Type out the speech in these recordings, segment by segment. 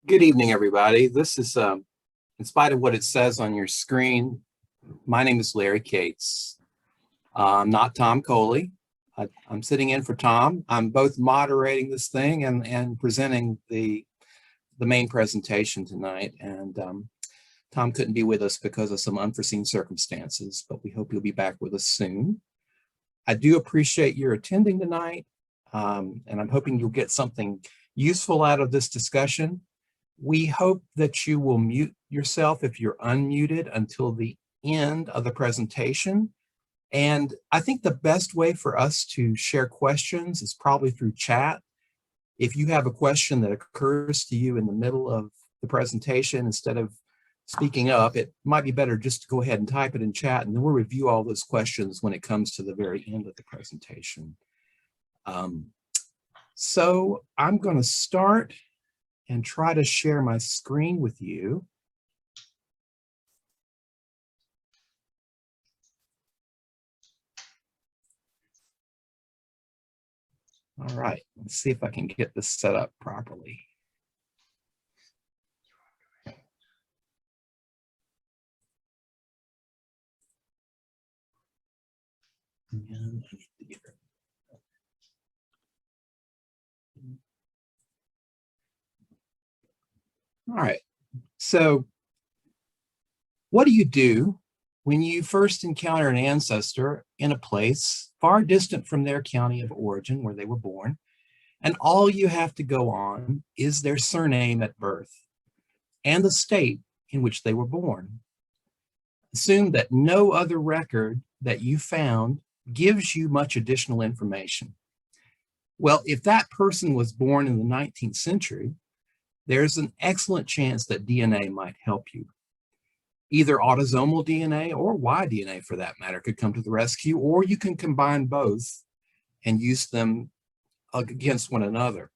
Good evening, everybody. This is, in spite of what it says on your screen, my name is Larry Cates. I'm not Tom Coley. I'm sitting in for Tom. I'm both moderating this thing and presenting the main presentation tonight. And Tom couldn't be with us because of some unforeseen circumstances, but we hope you'll be back with us soon. I do appreciate your attending tonight, and I'm hoping you'll get something useful out of this discussion. We hope that you will mute yourself if you're unmuted until the end of the presentation. And I think the best way for us to share questions is probably through chat. If you have a question that occurs to you in the middle of the presentation, instead of speaking up, it might be better just to go ahead and type it in chat, and then we'll review all those questions when it comes to the very end of the presentation. So I'm going to start and try to share my screen with you. All right, let's see if I can get this set up properly. All right, so what do you do when you first encounter an ancestor in a place far distant from their county of origin where they were born, and all you have to go on is their surname at birth and the state in which they were born? Assume that no other record that you found gives you much additional information. Well, if that person was born in the 19th century, there's an excellent chance that DNA might help you. Either autosomal DNA or Y-DNA, for that matter, could come to the rescue, or you can combine both and use them against one another.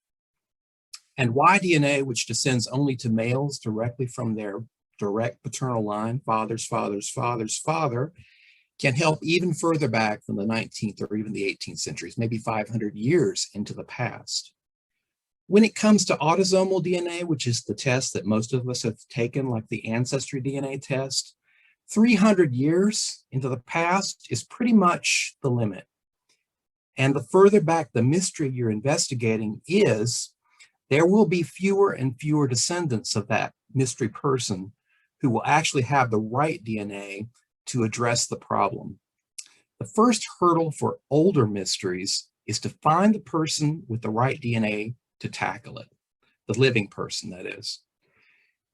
And Y-DNA, which descends only to males directly from their direct paternal line, father's father's father's father, can help even further back than the 19th or even the 18th centuries, maybe 500 years into the past. When it comes to autosomal DNA, which is the test that most of us have taken, like the ancestry DNA test, 300 years into the past is pretty much the limit. And the further back the mystery you're investigating is, there will be fewer and fewer descendants of that mystery person who will actually have the right DNA to address the problem. The first hurdle for older mysteries is to find the person with the right DNA to tackle it, the living person, that is.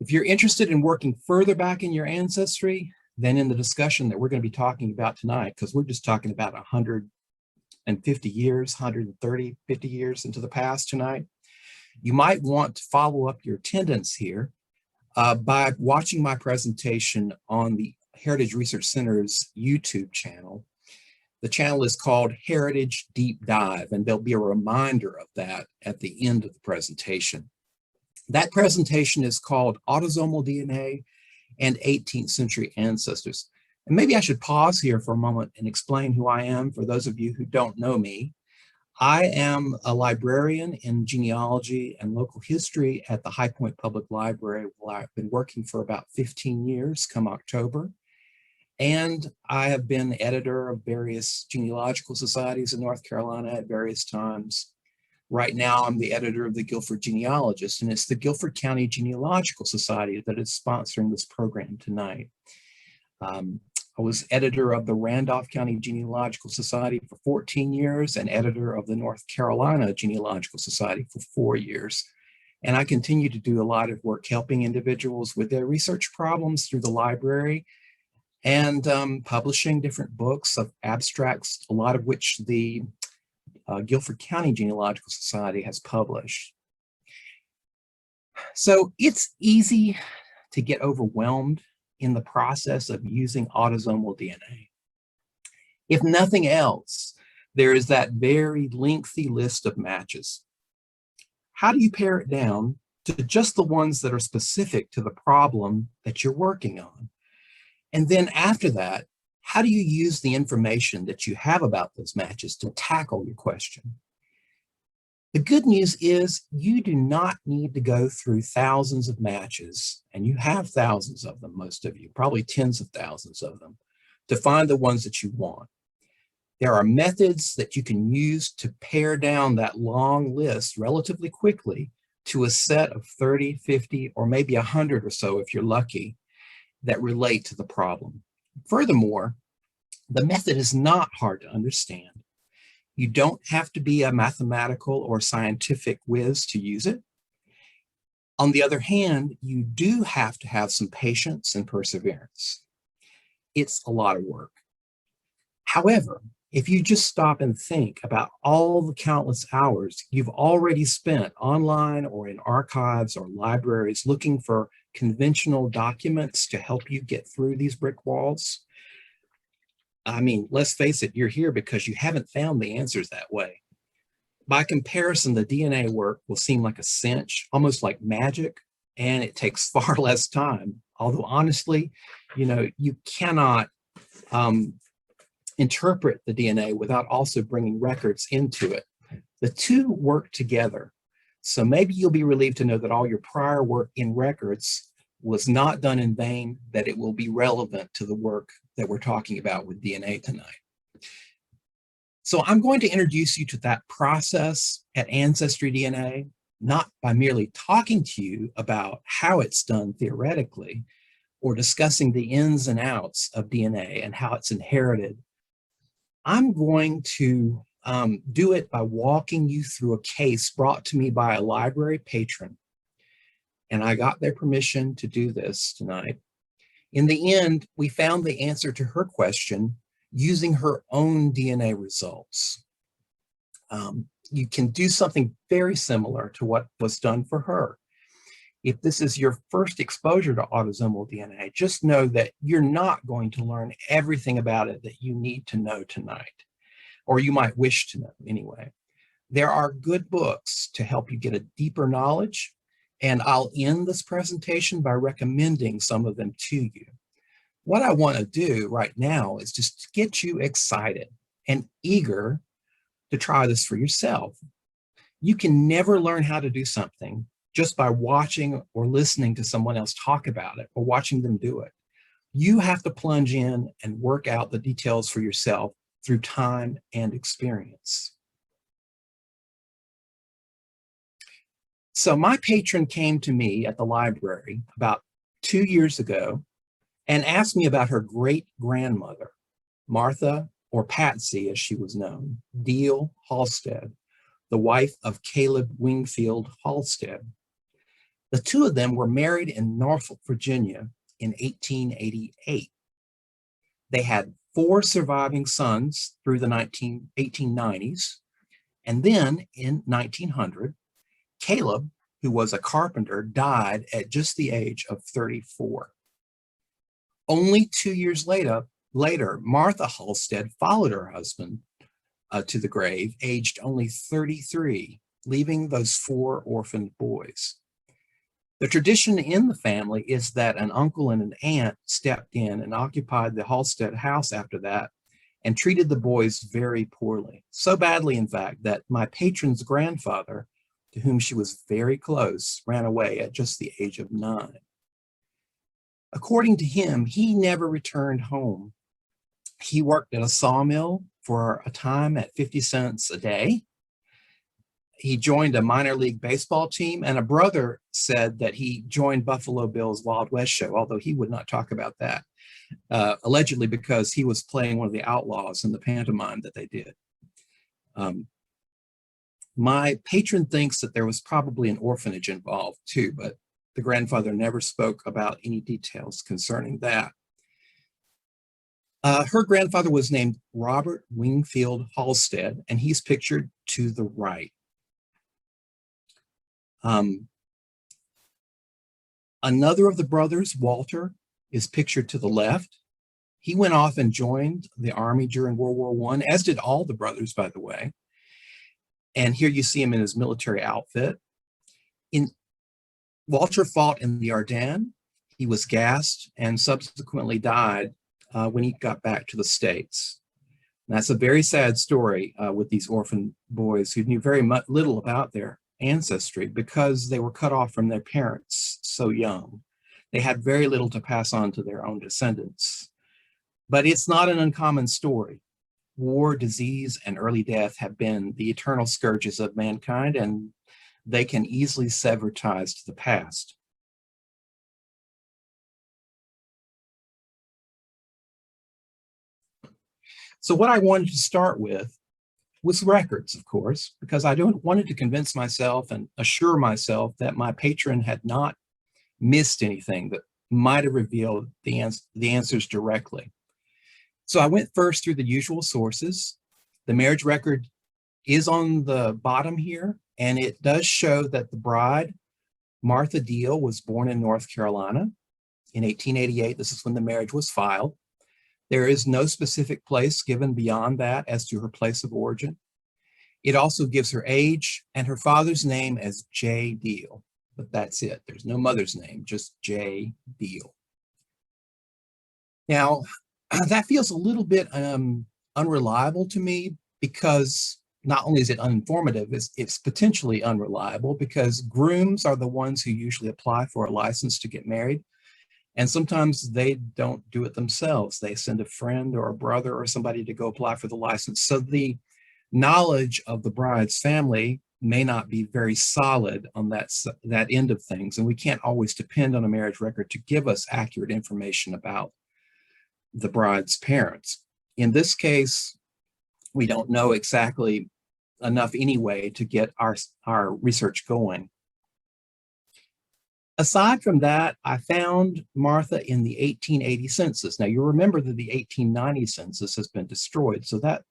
If you're interested in working further back in your ancestry than in the discussion that we're going to be talking about tonight, because we're just talking about 150 years, 130, 50 years into the past tonight, you might want to follow up your attendance here by watching my presentation on the Heritage Research Center's YouTube channel. The channel is called Heritage Deep Dive, and there'll be a reminder of that at the end of the presentation. That presentation is called Autosomal DNA and 18th Century Ancestors. And maybe I should pause here for a moment and explain who I am for those of you who don't know me. I am a librarian in genealogy and local history at the High Point Public Library, where I've been working for about 15 years come October. And I have been editor of various genealogical societies in North Carolina at various times. Right now, I'm the editor of the Guilford Genealogist, and it's the Guilford County Genealogical Society that is sponsoring this program tonight. I was editor of the Randolph County Genealogical Society for 14 years and editor of the North Carolina Genealogical Society for 4 years. And I continue to do a lot of work helping individuals with their research problems through the library, and publishing different books of abstracts, a lot of which the Guilford County Genealogical Society has published. So it's easy to get overwhelmed in the process of using autosomal DNA. If nothing else, there is that very lengthy list of matches. How do you pare it down to just the ones that are specific to the problem that you're working on? And then after that, how do you use the information that you have about those matches to tackle your question? The good news is you do not need to go through thousands of matches, and you have thousands of them, most of you, probably tens of thousands of them, to find the ones that you want. There are methods that you can use to pare down that long list relatively quickly to a set of 30, 50, or maybe 100 or so, if you're lucky, that relate to the problem. Furthermore, the method is not hard to understand. You don't have to be a mathematical or scientific whiz to use it. On the other hand, you do have to have some patience and perseverance. It's a lot of work. However, if you just stop and think about all the countless hours you've already spent online or in archives or libraries looking for conventional documents to help you get through these brick walls, I mean, let's face it, you're here because you haven't found the answers that way. By comparison, the DNA work will seem like a cinch, almost like magic, and it takes far less time. Although honestly, you cannot interpret the DNA without also bringing records into it. The two work together. So maybe you'll be relieved to know that all your prior work in records was not done in vain, that it will be relevant to the work that we're talking about with DNA tonight. So I'm going to introduce you to that process at Ancestry DNA, not by merely talking to you about how it's done theoretically or discussing the ins and outs of DNA and how it's inherited. I'm going to do it by walking you through a case brought to me by a library patron. And I got their permission to do this tonight. In the end, we found the answer to her question using her own DNA results. You can do something very similar to what was done for her. If this is your first exposure to autosomal DNA, just know that you're not going to learn everything about it that you need to know tonight, or you might wish to know anyway. There are good books to help you get a deeper knowledge, and I'll end this presentation by recommending some of them to you. What I want to do right now is just get you excited and eager to try this for yourself. You can never learn how to do something just by watching or listening to someone else talk about it or watching them do it. You have to plunge in and work out the details for yourself through time and experience. So my patron came to me at the library about 2 years ago and asked me about her great-grandmother, Martha, or Patsy as she was known, Deal Halstead, the wife of Caleb Wingfield Halstead. The two of them were married in Norfolk, Virginia in 1888. They had 4 surviving sons through the 1890s. And then in 1900, Caleb, who was a carpenter, died at just the age of 34. Only 2 years later, Martha Halstead followed her husband to the grave, aged only 33, leaving those 4 orphaned boys. The tradition in the family is that an uncle and an aunt stepped in and occupied the Halstead house after that and treated the boys very poorly. So badly, in fact, that my patron's grandfather, to whom she was very close, ran away at just the age of 9. According to him, he never returned home. He worked at a sawmill for a time at 50 cents a day. He joined a minor league baseball team, and a brother said that he joined Buffalo Bill's Wild West show, although he would not talk about that, allegedly because he was playing one of the outlaws in the pantomime that they did. My patron thinks that there was probably an orphanage involved too, but the grandfather never spoke about any details concerning that. Her grandfather was named Robert Wingfield Halstead, and he's pictured to the right. Another of the brothers, Walter, is pictured to the left. He went off and joined the army during World War I, as did all the brothers, by the way. And here you see him in his military outfit. Walter fought in the Ardennes. He was gassed and subsequently died when he got back to the States. And that's a very sad story with these orphan boys who knew very little about their ancestry because they were cut off from their parents so young. They had very little to pass on to their own descendants. But it's not an uncommon story. War, disease, and early death have been the eternal scourges of mankind, and they can easily sever ties to the past. So what I wanted to start with was records, of course, because I wanted to convince myself and assure myself that my patron had not missed anything that might have revealed the answers directly. So I went first through the usual sources. The marriage record is on the bottom here, and it does show that the bride, Martha Deal, was born in North Carolina in 1888. This is when the marriage was filed. There is no specific place given beyond that as to her place of origin. It also gives her age and her father's name as J. Deal, but that's it. There's no mother's name, just J. Deal. Now, that feels a little bit unreliable to me because not only is it uninformative, it's potentially unreliable because grooms are the ones who usually apply for a license to get married. And sometimes they don't do it themselves. They send a friend or a brother or somebody to go apply for the license. So the knowledge of the bride's family may not be very solid on that end of things. And we can't always depend on a marriage record to give us accurate information about the bride's parents. In this case, we don't know exactly enough anyway to get our research going. Aside from that, I found Martha in the 1880 census. Now, you remember that the 1890 census has been destroyed, so that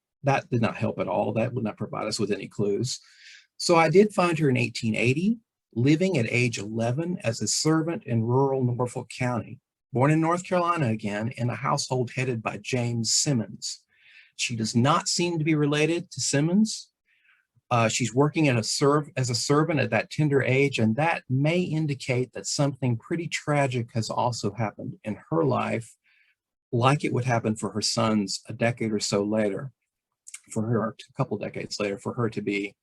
did not help at all. That would not provide us with any clues. So I did find her in 1880, living at age 11 as a servant in rural Norfolk County, born in North Carolina again, in a household headed by James Simmons. She does not seem to be related to Simmons. She's working as a servant at that tender age, and that may indicate that something pretty tragic has also happened in her life, like it would happen for her sons a decade or so later, for her, a couple decades later, for her to be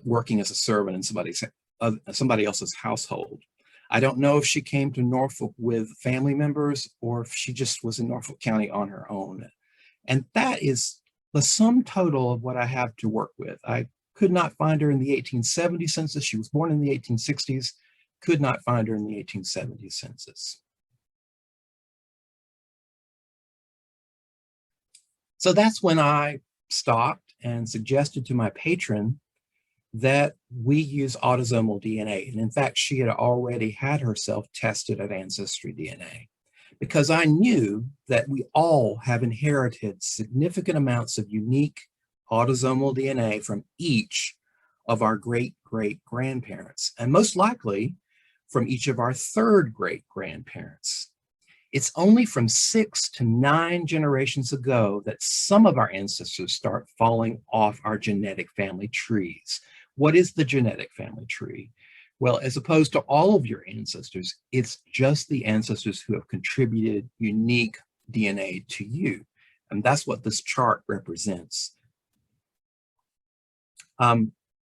working as a servant in somebody else's household. I don't know if she came to Norfolk with family members or if she just was in Norfolk County on her own. And that is the sum total of what I have to work with. I could not find her in the 1870 census. She was born in the 1860s, could not find her in the 1870 census. So that's when I stopped and suggested to my patron that we use autosomal DNA. And in fact, she had already had herself tested at Ancestry DNA, because I knew that we all have inherited significant amounts of unique autosomal DNA from each of our great-great-grandparents, and most likely from each of our third great-grandparents. It's only from 6 to 9 generations ago that some of our ancestors start falling off our genetic family trees. What is the genetic family tree? Well, as opposed to all of your ancestors, it's just the ancestors who have contributed unique DNA to you. And that's what this chart represents.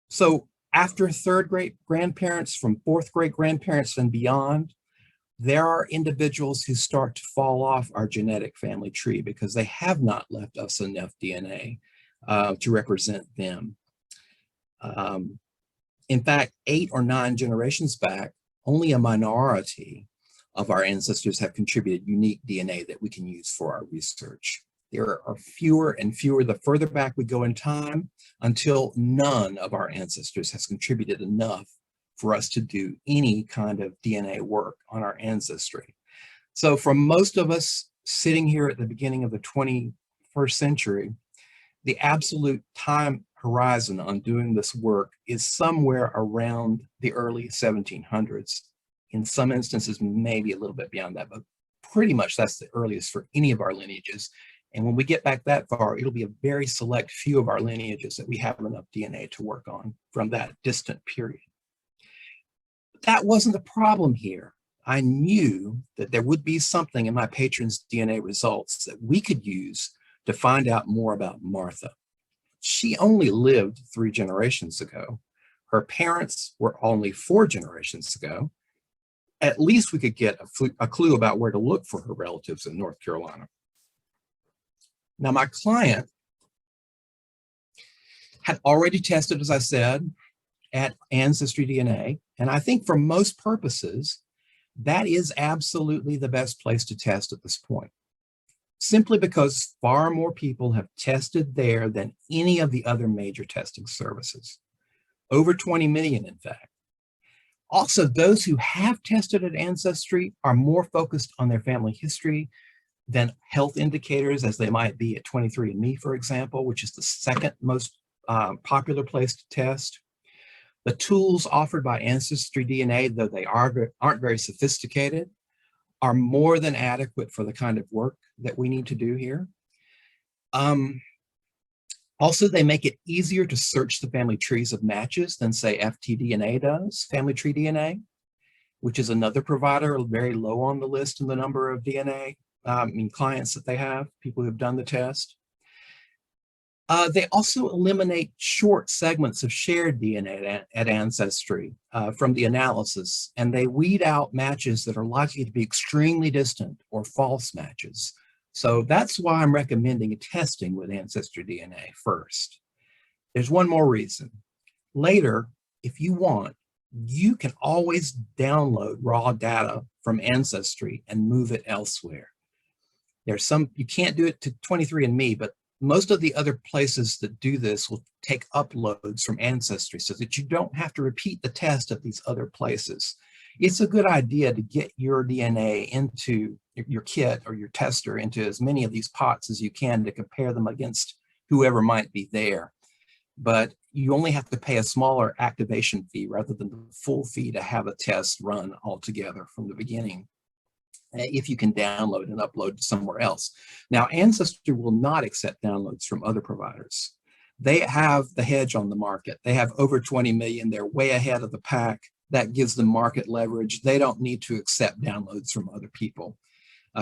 So after third great grandparents, from fourth great grandparents and beyond, there are individuals who start to fall off our genetic family tree because they have not left us enough DNA to represent them. In fact, 8 or 9 generations back, only a minority of our ancestors have contributed unique DNA that we can use for our research. There are fewer and fewer the further back we go in time, until none of our ancestors has contributed enough for us to do any kind of DNA work on our ancestry. So for most of us sitting here at the beginning of the 21st century, the absolute time horizon on doing this work is somewhere around the early 1700s. In some instances, maybe a little bit beyond that, but pretty much that's the earliest for any of our lineages. And when we get back that far, it'll be a very select few of our lineages that we have enough DNA to work on from that distant period. But that wasn't the problem here. I knew that there would be something in my patron's DNA results that we could use to find out more about Martha. She only lived 3 generations ago. Her parents were only 4 generations ago. At least we could get a clue about where to look for her relatives in North Carolina. Now, my client had already tested, as I said, at AncestryDNA, and I think for most purposes, that is absolutely the best place to test at this point, simply because far more people have tested there than any of the other major testing services. Over 20 million, in fact. Also, those who have tested at Ancestry are more focused on their family history than health indicators, as they might be at 23andMe, for example, which is the second most popular place to test. The tools offered by AncestryDNA, though they aren't very sophisticated, are more than adequate for the kind of work that we need to do here. Also, they make it easier to search the family trees of matches than, say, atDNA does, Family Tree DNA, which is another provider, very low on the list in the number of DNA, clients that they have, people who've done the test. They also eliminate short segments of shared DNA at Ancestry from the analysis, and they weed out matches that are likely to be extremely distant or false matches. So that's why I'm recommending testing with AncestryDNA first. There's one more reason. Later, if you want, you can always download raw data from Ancestry and move it elsewhere. There's some, you can't do it to 23andMe, but most of the other places that do this will take uploads from Ancestry so that you don't have to repeat the test at these other places. It's a good idea to get your DNA into your kit or your tester into as many of these pots as you can to compare them against whoever might be there. But you only have to pay a smaller activation fee rather than the full fee to have a test run altogether from the beginning, if you can download and upload somewhere else. Now, Ancestry will not accept downloads from other providers. They have the hedge on the market. They have over 20 million. They're way ahead of the pack. That gives them market leverage. They don't need to accept downloads from other people,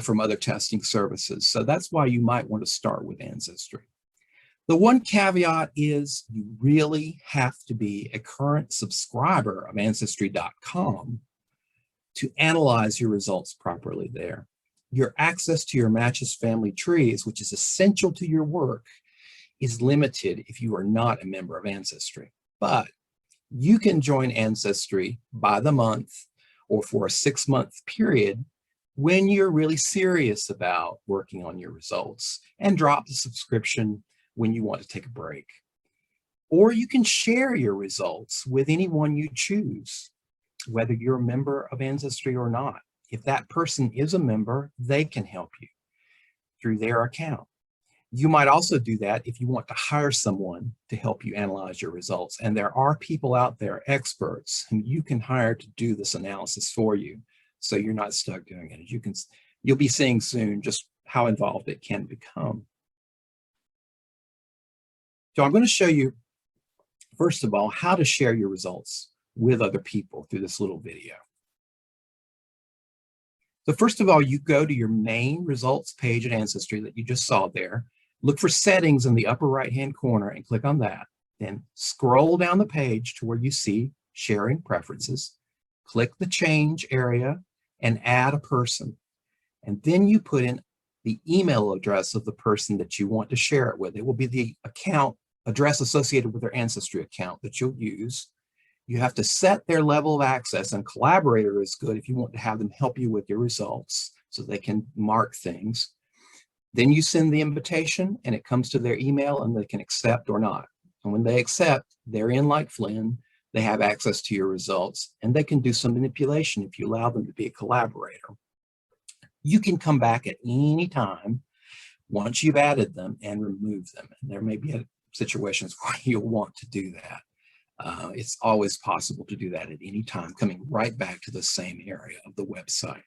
from other testing services. So that's why you might want to start with Ancestry. The one caveat is you really have to be a current subscriber of Ancestry.com to analyze your results properly there. Your access to your matches family trees, which is essential to your work, is limited if you are not a member of Ancestry. But you can join Ancestry by the month or for a 6-month period when you're really serious about working on your results, and drop the subscription when you want to take a break. Or you can share your results with anyone you choose, whether you're a member of Ancestry or not. If that person is a member, they can help you through their account. You might also do that if you want to hire someone to help you analyze your results. And there are people out there, experts, whom you can hire to do this analysis for you, so you're not stuck doing it. You'll be seeing soon just how involved it can become. So I'm going to show you, first of all, how to share your results with other people through this little video. So first of all, you go to your main results page at Ancestry that you just saw there. Look for settings in the upper right-hand corner and click on that. Then scroll down the page to where you see sharing preferences. Click the change area and add a person. And then you put in the email address of the person that you want to share it with. It will be the account address associated with their Ancestry account that you'll use. You have to set their level of access, and Collaborator is good if you want to have them help you with your results so they can mark things. Then you send the invitation and it comes to their email and they can accept or not. And when they accept, they're in like Flynn, they have access to your results, and they can do some manipulation if you allow them to be a collaborator. You can come back at any time once you've added them and remove them. And there may be situations where you'll want to do that. It's always possible to do that at any time, coming right back to the same area of the website.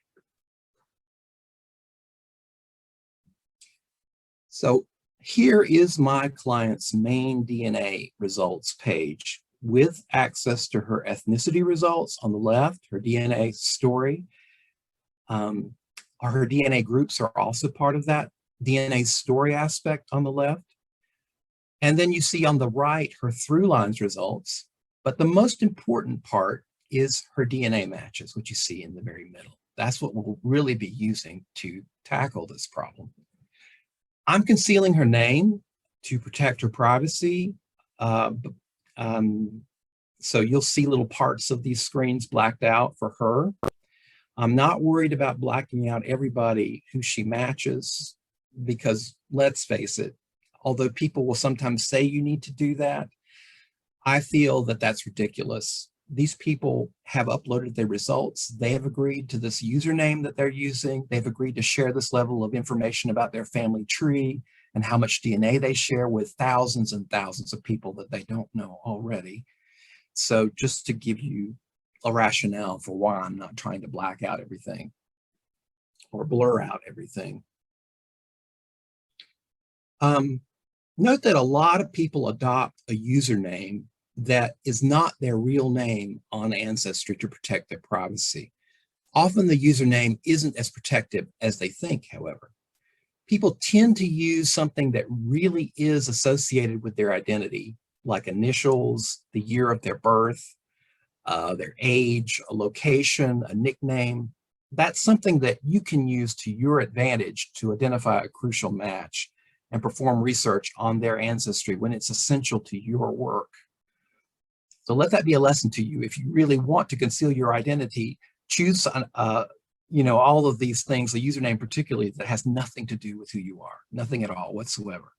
So here is my client's main DNA results page with access to her ethnicity results on the left, her DNA story. Her DNA groups are also part of that DNA story aspect on the left. And then you see on the right her through lines results. But the most important part is her DNA matches, which you see in the very middle. That's what we'll really be using to tackle this problem. I'm concealing her name to protect her privacy. So you'll see little parts of these screens blacked out for her. I'm not worried about blacking out everybody who she matches because let's face it, although people will sometimes say you need to do that, I feel that that's ridiculous. These people have uploaded their results. They have agreed to this username that they're using. They've agreed to share this level of information about their family tree and how much DNA they share with thousands and thousands of people that they don't know already. So just to give you a rationale for why I'm not trying to black out everything or blur out everything. Note that a lot of people adopt a username that is not their real name on Ancestry to protect their privacy. Often the username isn't as protective as they think, however. People tend to use something that really is associated with their identity, like initials, the year of their birth, their age, a location, a nickname. That's something that you can use to your advantage to identify a crucial match and perform research on their ancestry when it's essential to your work. So let that be a lesson to you. If you really want to conceal your identity, choose all of these things, the username particularly, that has nothing to do with who you are, nothing at all whatsoever.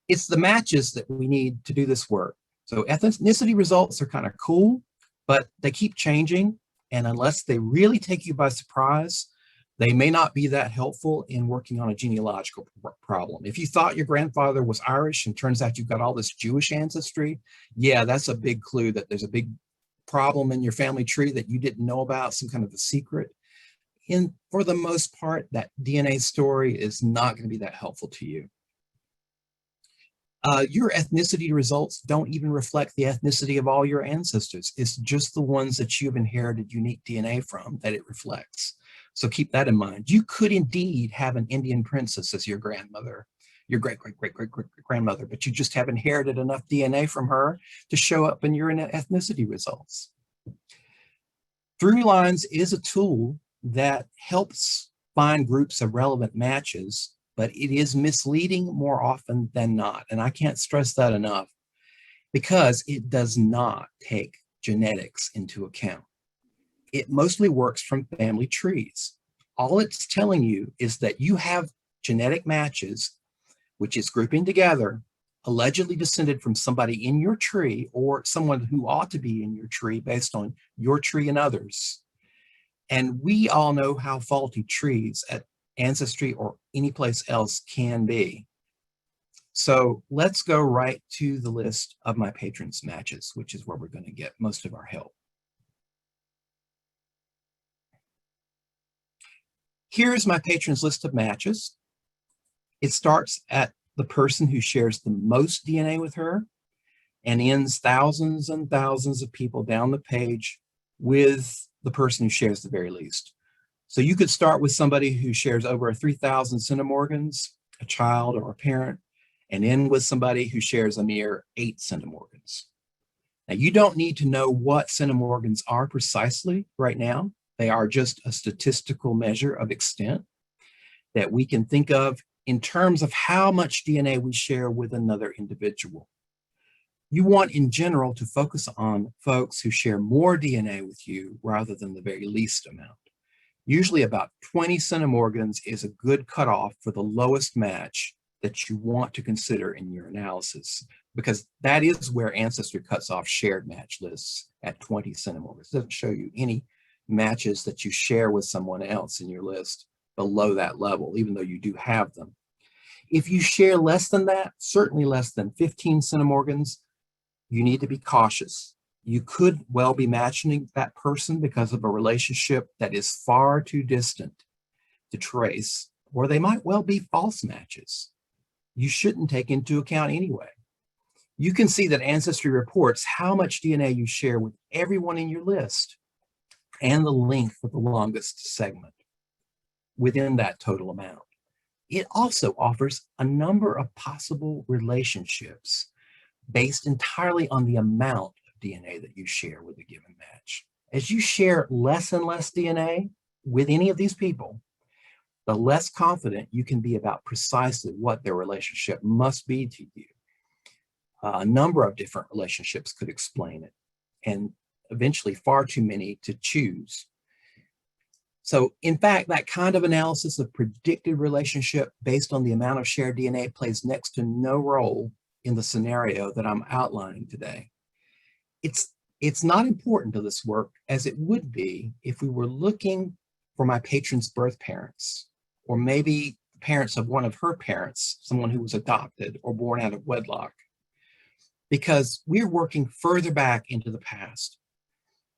It's the matches that we need to do this work. So ethnicity results are kind of cool, but they keep changing. And unless they really take you by surprise, they may not be that helpful in working on a genealogical problem. If you thought your grandfather was Irish and turns out you've got all this Jewish ancestry, yeah, that's a big clue that there's a big problem in your family tree that you didn't know about, some kind of a secret. And for the most part, that DNA story is not going to be that helpful to you. Your ethnicity results don't even reflect the ethnicity of all your ancestors. It's just the ones that you've inherited unique DNA from that it reflects. So keep that in mind. You could indeed have an Indian princess as your grandmother, your great-great-great-great-grandmother, but you just have inherited enough DNA from her to show up in your ethnicity results. Through lines is a tool that helps find groups of relevant matches, but it is misleading more often than not. And I can't stress that enough because it does not take genetics into account. It mostly works from family trees. All it's telling you is that you have genetic matches, which is grouping together, allegedly descended from somebody in your tree or someone who ought to be in your tree based on your tree and others. And we all know how faulty trees at Ancestry or any place else can be. So let's go right to the list of my patrons' matches, which is where we're going to get most of our help. Here's my patrons' list of matches. It starts at the person who shares the most DNA with her and ends thousands and thousands of people down the page with the person who shares the very least. So you could start with somebody who shares over 3,000 centimorgans, a child or a parent, and end with somebody who shares a mere 8 centimorgans. Now, you don't need to know what centimorgans are precisely right now. They are just a statistical measure of extent that we can think of in terms of how much DNA we share with another individual. You want, in general, to focus on folks who share more DNA with you rather than the very least amount. Usually about 20 centimorgans is a good cutoff for the lowest match that you want to consider in your analysis, because that is where Ancestry cuts off shared match lists at 20 centimorgans. It doesn't show you any matches that you share with someone else in your list below that level, even though you do have them. If you share less than that, certainly less than 15 centimorgans, you need to be cautious. You could well be matching that person because of a relationship that is far too distant to trace, or they might well be false matches. You shouldn't take into account anyway. You can see that Ancestry reports how much DNA you share with everyone in your list and the length of the longest segment within that total amount. it also offers a number of possible relationships based entirely on the amount of DNA that you share with a given match. As you share less and less DNA with any of these people, the less confident you can be about precisely what their relationship must be to you. A number of different relationships could explain it, and eventually far too many to choose. So in fact, that kind of analysis of predicted relationship based on the amount of shared DNA plays next to no role in the scenario that I'm outlining today. It's not important to this work as it would be if we were looking for my patron's birth parents, or maybe parents of one of her parents, someone who was adopted or born out of wedlock, because we're working further back into the past.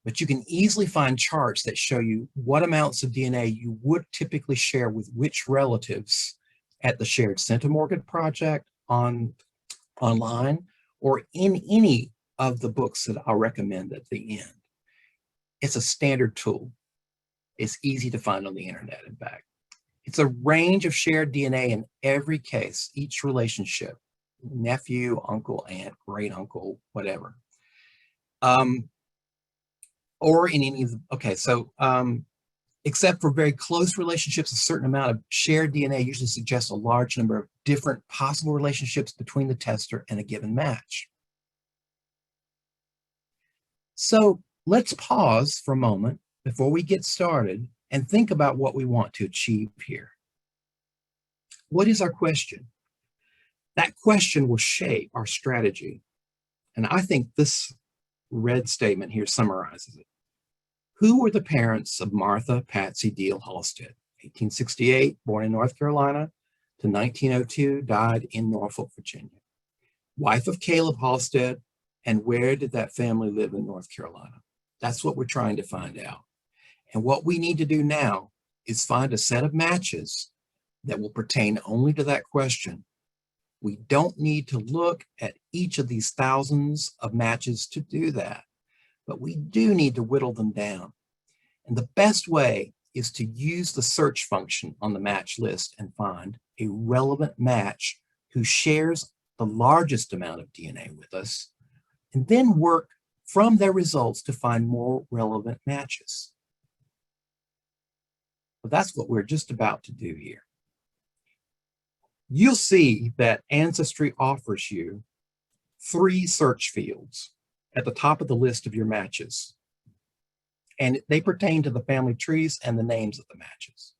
But you can easily find charts that show you what amounts of DNA you would typically share with which relatives at the Shared Centimorgan Project online, or in any of the books that I'll recommend at the end. It's a standard tool. It's easy to find on the internet, in fact. It's a range of shared DNA in every case, each relationship, nephew, uncle, aunt, great uncle, whatever. Or in any of the, okay, so except for very close relationships, a certain amount of shared DNA usually suggests a large number of different possible relationships between the tester and a given match. So let's pause for a moment before we get started and think about what we want to achieve here. What is our question? That question will shape our strategy. And I think this red statement here summarizes it. Who were the parents of Martha Patsy Deal Halstead, 1868, born in North Carolina, to 1902, died in Norfolk, Virginia? Wife of Caleb Halstead, and where did that family live in North Carolina? That's what we're trying to find out. And what we need to do now is find a set of matches that will pertain only to that question. We don't need to look at each of these thousands of matches to do that, but we do need to whittle them down. And the best way is to use the search function on the match list and find a relevant match who shares the largest amount of DNA with us, and then work from their results to find more relevant matches. So that's what we're just about to do here. You'll see that Ancestry offers you 3 search fields at the top of the list of your matches. And they pertain to the family trees and the names of the matches.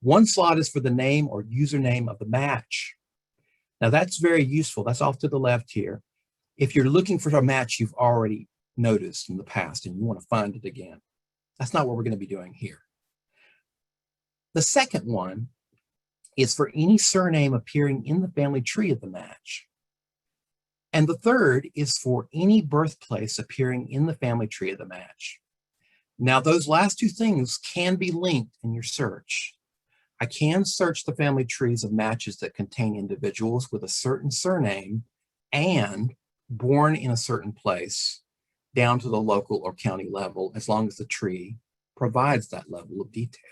One slot is for the name or username of the match. Now that's very useful. That's off to the left here. If you're looking for a match you've already noticed in the past and you want to find it again. That's not what we're going to be doing here. The second one is for any surname appearing in the family tree of the match. And the third is for any birthplace appearing in the family tree of the match. Now, those last 2 things can be linked in your search. I can search the family trees of matches that contain individuals with a certain surname and born in a certain place down to the local or county level, as long as the tree provides that level of detail.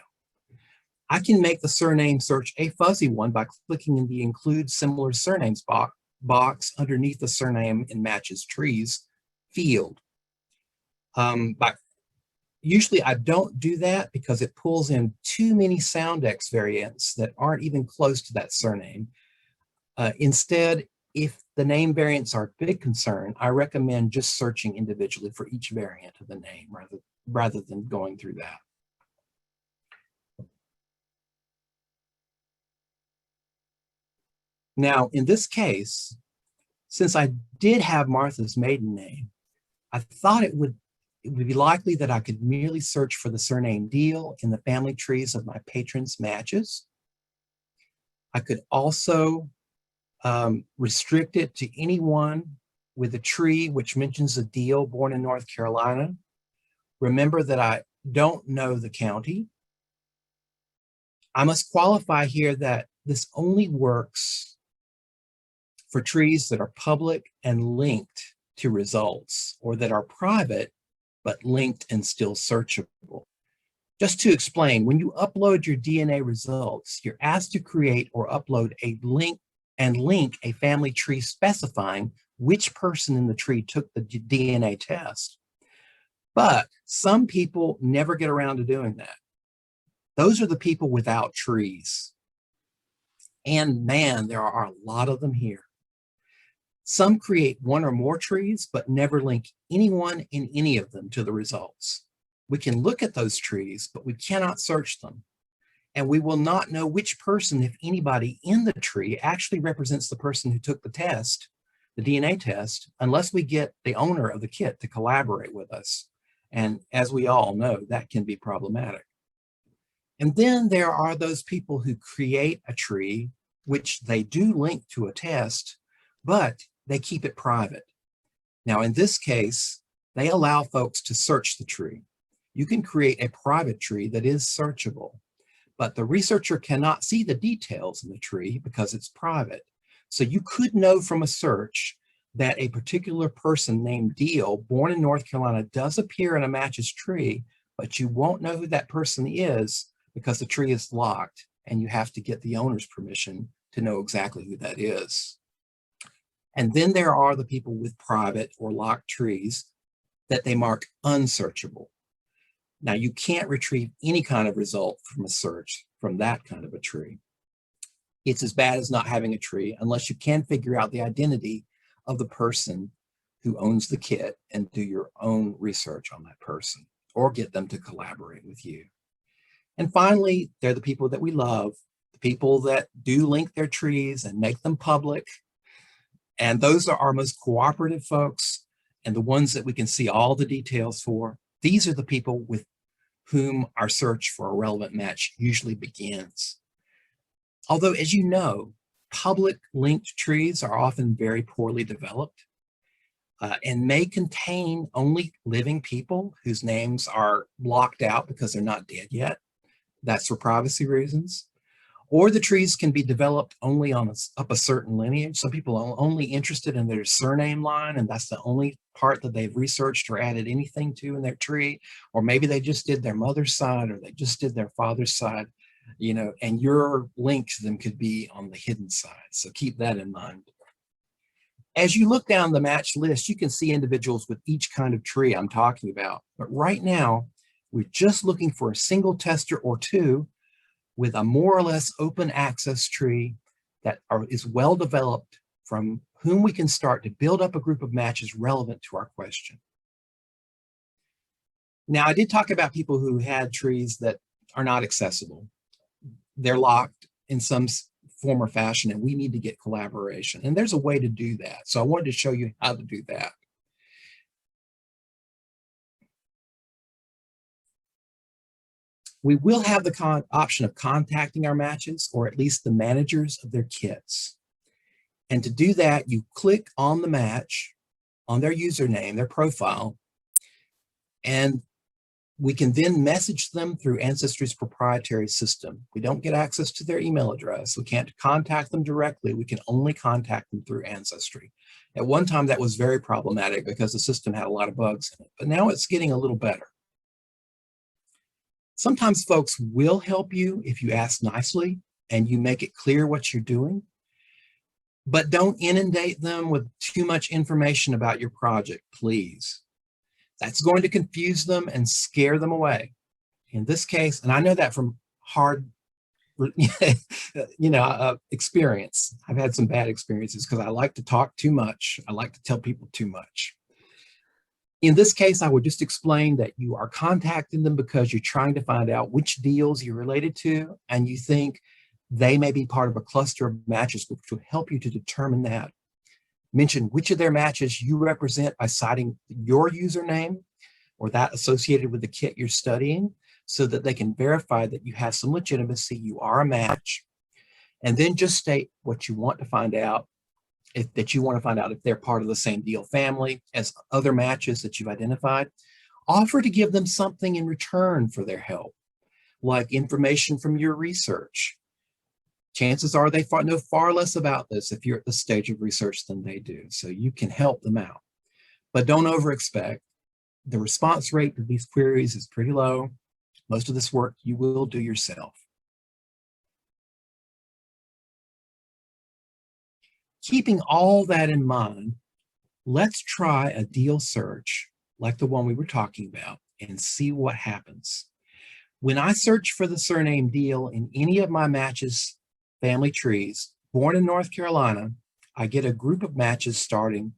I can make the surname search a fuzzy one by clicking in the Include Similar Surnames box underneath the Surname in Matches Trees field. But usually I don't do that because it pulls in too many SoundX variants that aren't even close to that surname. Instead, if the name variants are a big concern, I recommend just searching individually for each variant of the name rather than going through that. Now, in this case, since I did have Martha's maiden name, I thought it would be likely that I could merely search for the surname Deal in the family trees of my patrons' matches. I could also restrict it to anyone with a tree which mentions a Deal born in North Carolina. Remember that I don't know the county. I must qualify here that this only works for trees that are public and linked to results, or that are private but linked and still searchable. Just to explain, when you upload your DNA results, you're asked to create or upload a link a family tree specifying which person in the tree took the DNA test. But some people never get around to doing that. Those are the people without trees. And man, there are a lot of them here. Some create one or more trees, but never link anyone in any of them to the results. We can look at those trees, but we cannot search them. And we will not know which person, if anybody, in the tree actually represents the person who took the test, the DNA test, unless we get the owner of the kit to collaborate with us. And as we all know, that can be problematic. And then there are those people who create a tree, which they do link to a test, but they keep it private. Now, in this case, they allow folks to search the tree. You can create a private tree that is searchable, but the researcher cannot see the details in the tree because it's private. So you could know from a search that a particular person named Deal, born in North Carolina, does appear in a matches tree, but you won't know who that person is because the tree is locked and you have to get the owner's permission to know exactly who that is. And then there are the people with private or locked trees that they mark unsearchable. Now, you can't retrieve any kind of result from a search from that kind of a tree. It's as bad as not having a tree unless you can figure out the identity of the person who owns the kit and do your own research on that person or get them to collaborate with you. And finally, they're the people that we love, the people that do link their trees and make them public. And those are our most cooperative folks and the ones that we can see all the details for. These are the people with whom our search for a relevant match usually begins. Although, as you know, public linked trees are often very poorly developed and may contain only living people whose names are blocked out because they're not dead yet. That's for privacy reasons. Or the trees can be developed only on up a certain lineage. Some people are only interested in their surname line, and that's the only part that they've researched or added anything to in their tree. Or maybe they just did their mother's side or they just did their father's side, you know, and your link to them could be on the hidden side. So keep that in mind. As you look down the match list, you can see individuals with each kind of tree I'm talking about. But right now, we're just looking for a single tester or two with a more or less open access tree that is well developed, from whom we can start to build up a group of matches relevant to our question. Now, I did talk about people who had trees that are not accessible. They're locked in some form or fashion, and we need to get collaboration. And there's a way to do that. So I wanted to show you how to do that. We will have the option of contacting our matches, or at least the managers of their kits. And to do that, you click on the match, on their username, their profile, and we can then message them through Ancestry's proprietary system. We don't get access to their email address. We can't contact them directly. We can only contact them through Ancestry. At one time, that was very problematic because the system had a lot of bugs in it, but now it's getting a little better. Sometimes folks will help you if you ask nicely and you make it clear what you're doing, but don't inundate them with too much information about your project, please. That's going to confuse them and scare them away. In this case, and I know that from hard, experience. I've had some bad experiences because I like to talk too much. I like to tell people too much. In this case, I would just explain that you are contacting them because you're trying to find out which deals you're related to, and you think they may be part of a cluster of matches, which will help you to determine that. Mention which of their matches you represent by citing your username or that associated with the kit you're studying, so that they can verify that you have some legitimacy, you are a match, and then just state what you want to find out. If they're part of the same deal family as other matches that you've identified. Offer to give them something in return for their help, like information from your research. Chances are they know far less about this if you're at the stage of research than they do, so you can help them out. But don't over-expect. The response rate to these queries is pretty low, Most of this work you will do yourself. Keeping all that in mind, let's try a deal search like the one we were talking about and see what happens. When I search for the surname Deal in any of my matches family trees, born in North Carolina, I get a group of matches starting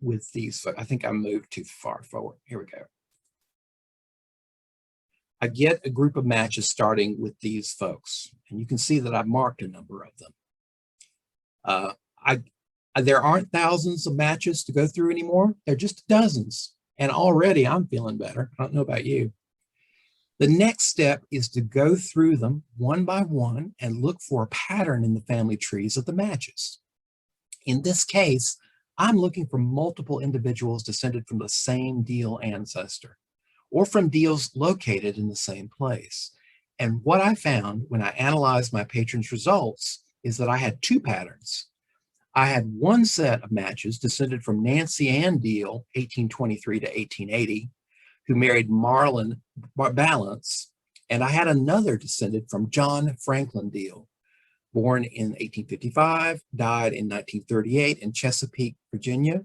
with these. I think I moved too far forward. Here we go. I get a group of matches starting with these folks, and you can see that I've marked a number of them. There aren't thousands of matches to go through anymore. They're just dozens, and already I'm feeling better. I don't know about you. The next step is to go through them one by one and look for a pattern in the family trees of the matches. In this case, I'm looking for multiple individuals descended from the same Deal ancestor, or from deals located in the same place. And what I found when I analyzed my patron's results is that I had two patterns. I had one set of matches descended from Nancy Ann Deal, 1823 to 1880, who married Marlon Balance, and I had another descended from John Franklin Deal, born in 1855, died in 1938 in Chesapeake, Virginia,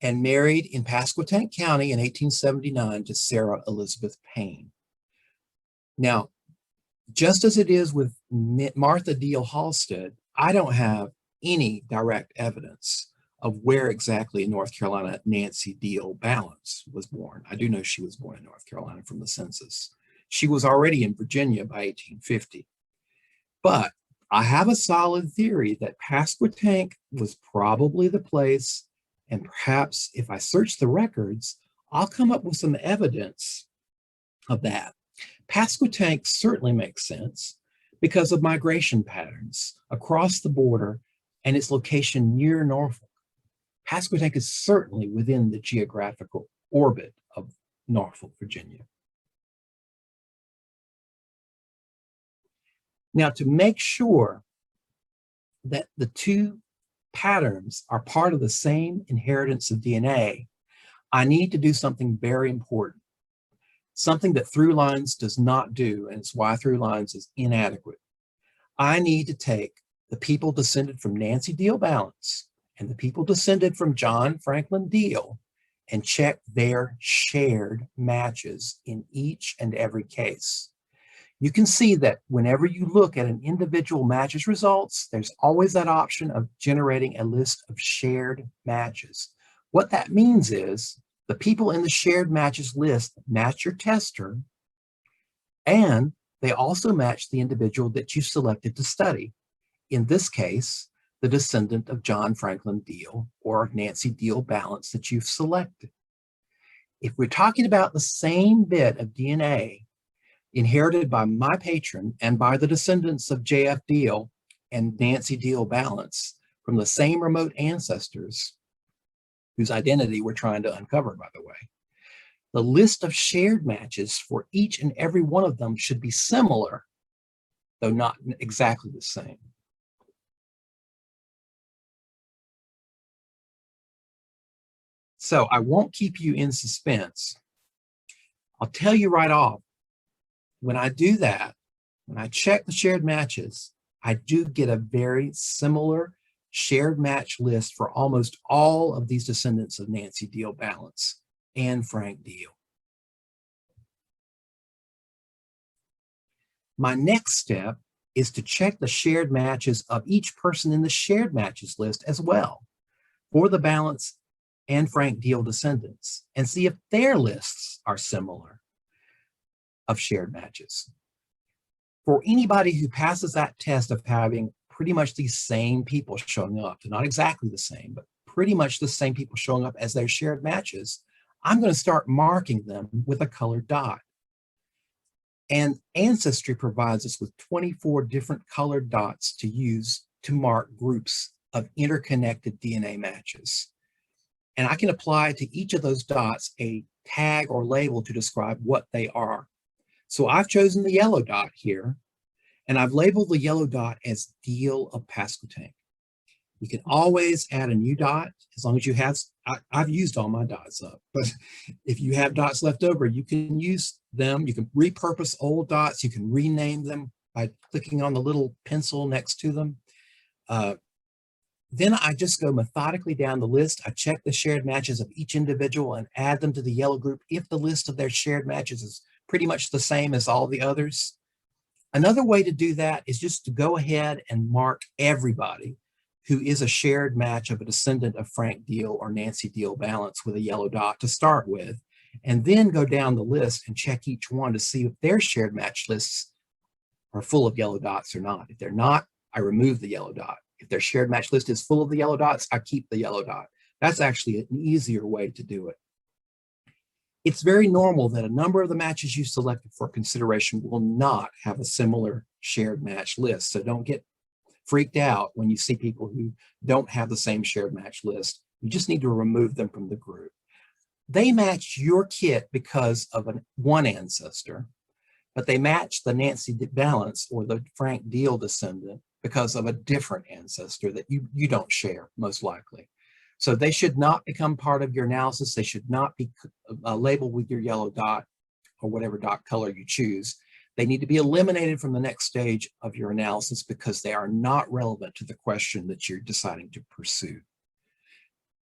and married in Pasquotank County in 1879 to Sarah Elizabeth Payne. Now, just as it is with Martha Deal Halstead, I don't have any direct evidence of where exactly in North Carolina Nancy Deal Balance was born. I do know she was born in North Carolina from the census. She was already in Virginia by 1850. But I have a solid theory that Pasquotank was probably the place, and perhaps if I search the records, I'll come up with some evidence of that. Pasquotank certainly makes sense because of migration patterns across the border and its location near Norfolk. Pasquotank is certainly within the geographical orbit of Norfolk, Virginia. Now, to make sure that the two patterns are part of the same inheritance of DNA, I need to do something very important, something that Throughlines does not do, and it's why Throughlines is inadequate. I need to take the people descended from Nancy Deal Balance and the people descended from John Franklin Deal and check their shared matches in each and every case. You can see that whenever you look at an individual matches results, there's always that option of generating a list of shared matches. What that means is the people in the shared matches list match your tester, and they also match the individual that you selected to study. In this case, the descendant of John Franklin Deal or Nancy Deal Balance that you've selected. If we're talking about the same bit of DNA inherited by my patron and by the descendants of J.F. Deal and Nancy Deal Balance from the same remote ancestors, whose identity we're trying to uncover, by the way, the list of shared matches for each and every one of them should be similar, though not exactly the same. So I won't keep you in suspense. I'll tell you right off, when I do that, when I check the shared matches, I do get a very similar shared match list for almost all of these descendants of Nancy Deal Balance and Frank Deal. My next step is to check the shared matches of each person in the shared matches list as well for the Balance and Frank Deal descendants and see if their lists are similar of shared matches. For anybody who passes that test of having pretty much these same people showing up, not exactly the same, but pretty much the same people showing up as their shared matches, I'm going to start marking them with a colored dot. And Ancestry provides us with 24 different colored dots to use to mark groups of interconnected DNA matches. And I can apply to each of those dots a tag or label to describe what they are. So I've chosen the yellow dot here, and I've labeled the yellow dot as Deal of Pasquotank. You can always add a new dot as long as you have, I've used all my dots up, but if you have dots left over, you can use them. You can repurpose old dots. You can rename them by clicking on the little pencil next to them. Then I just go methodically down the list. I check the shared matches of each individual and add them to the yellow group if the list of their shared matches is pretty much the same as all the others. Another way to do that is just to go ahead and mark everybody who is a shared match of a descendant of Frank Deal or Nancy Deal Balance with a yellow dot to start with, and then go down the list and check each one to see if their shared match lists are full of yellow dots or not. If they're not, I remove the yellow dot. If their shared match list is full of the yellow dots, I keep the yellow dot. That's actually an easier way to do it. It's very normal that a number of the matches you selected for consideration will not have a similar shared match list. So don't get freaked out when you see people who don't have the same shared match list. You just need to remove them from the group. They match your kit because of one ancestor, but they match the Nancy Balance or the Frank Deal descendant because of a different ancestor that you don't share, most likely. So they should not become part of your analysis. They should not be labeled with your yellow dot or whatever dot color you choose. They need to be eliminated from the next stage of your analysis because they are not relevant to the question that you're deciding to pursue.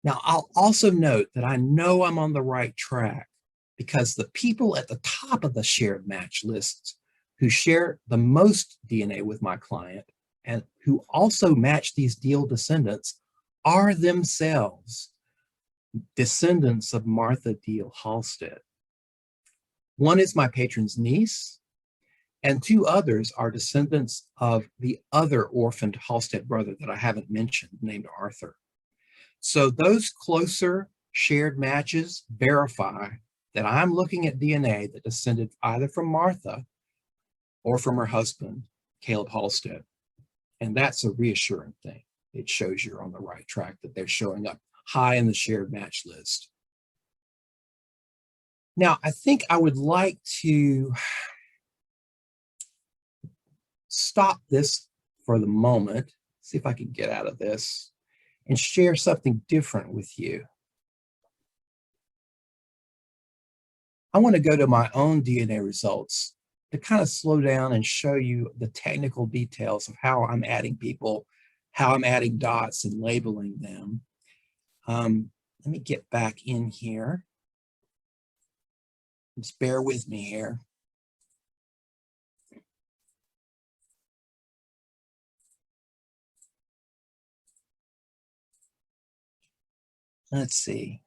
Now, I'll also note that I know I'm on the right track because the people at the top of the shared match lists who share the most DNA with my client and who also match these Deal descendants are themselves descendants of Martha Deal Halstead. One is my patron's niece, and two others are descendants of the other orphaned Halstead brother that I haven't mentioned, named Arthur. So those closer shared matches verify that I'm looking at DNA that descended either from Martha or from her husband, Caleb Halstead. And that's a reassuring thing. It shows you're on the right track, that they're showing up high in the shared match list. Now, I think I would like to stop this for the moment, see if I can get out of this, and share something different with you. I want to go to my own DNA results to kind of slow down and show you the technical details of how I'm adding people, how I'm adding dots and labeling them. Let me get back in here. Just bear with me here. Let's see.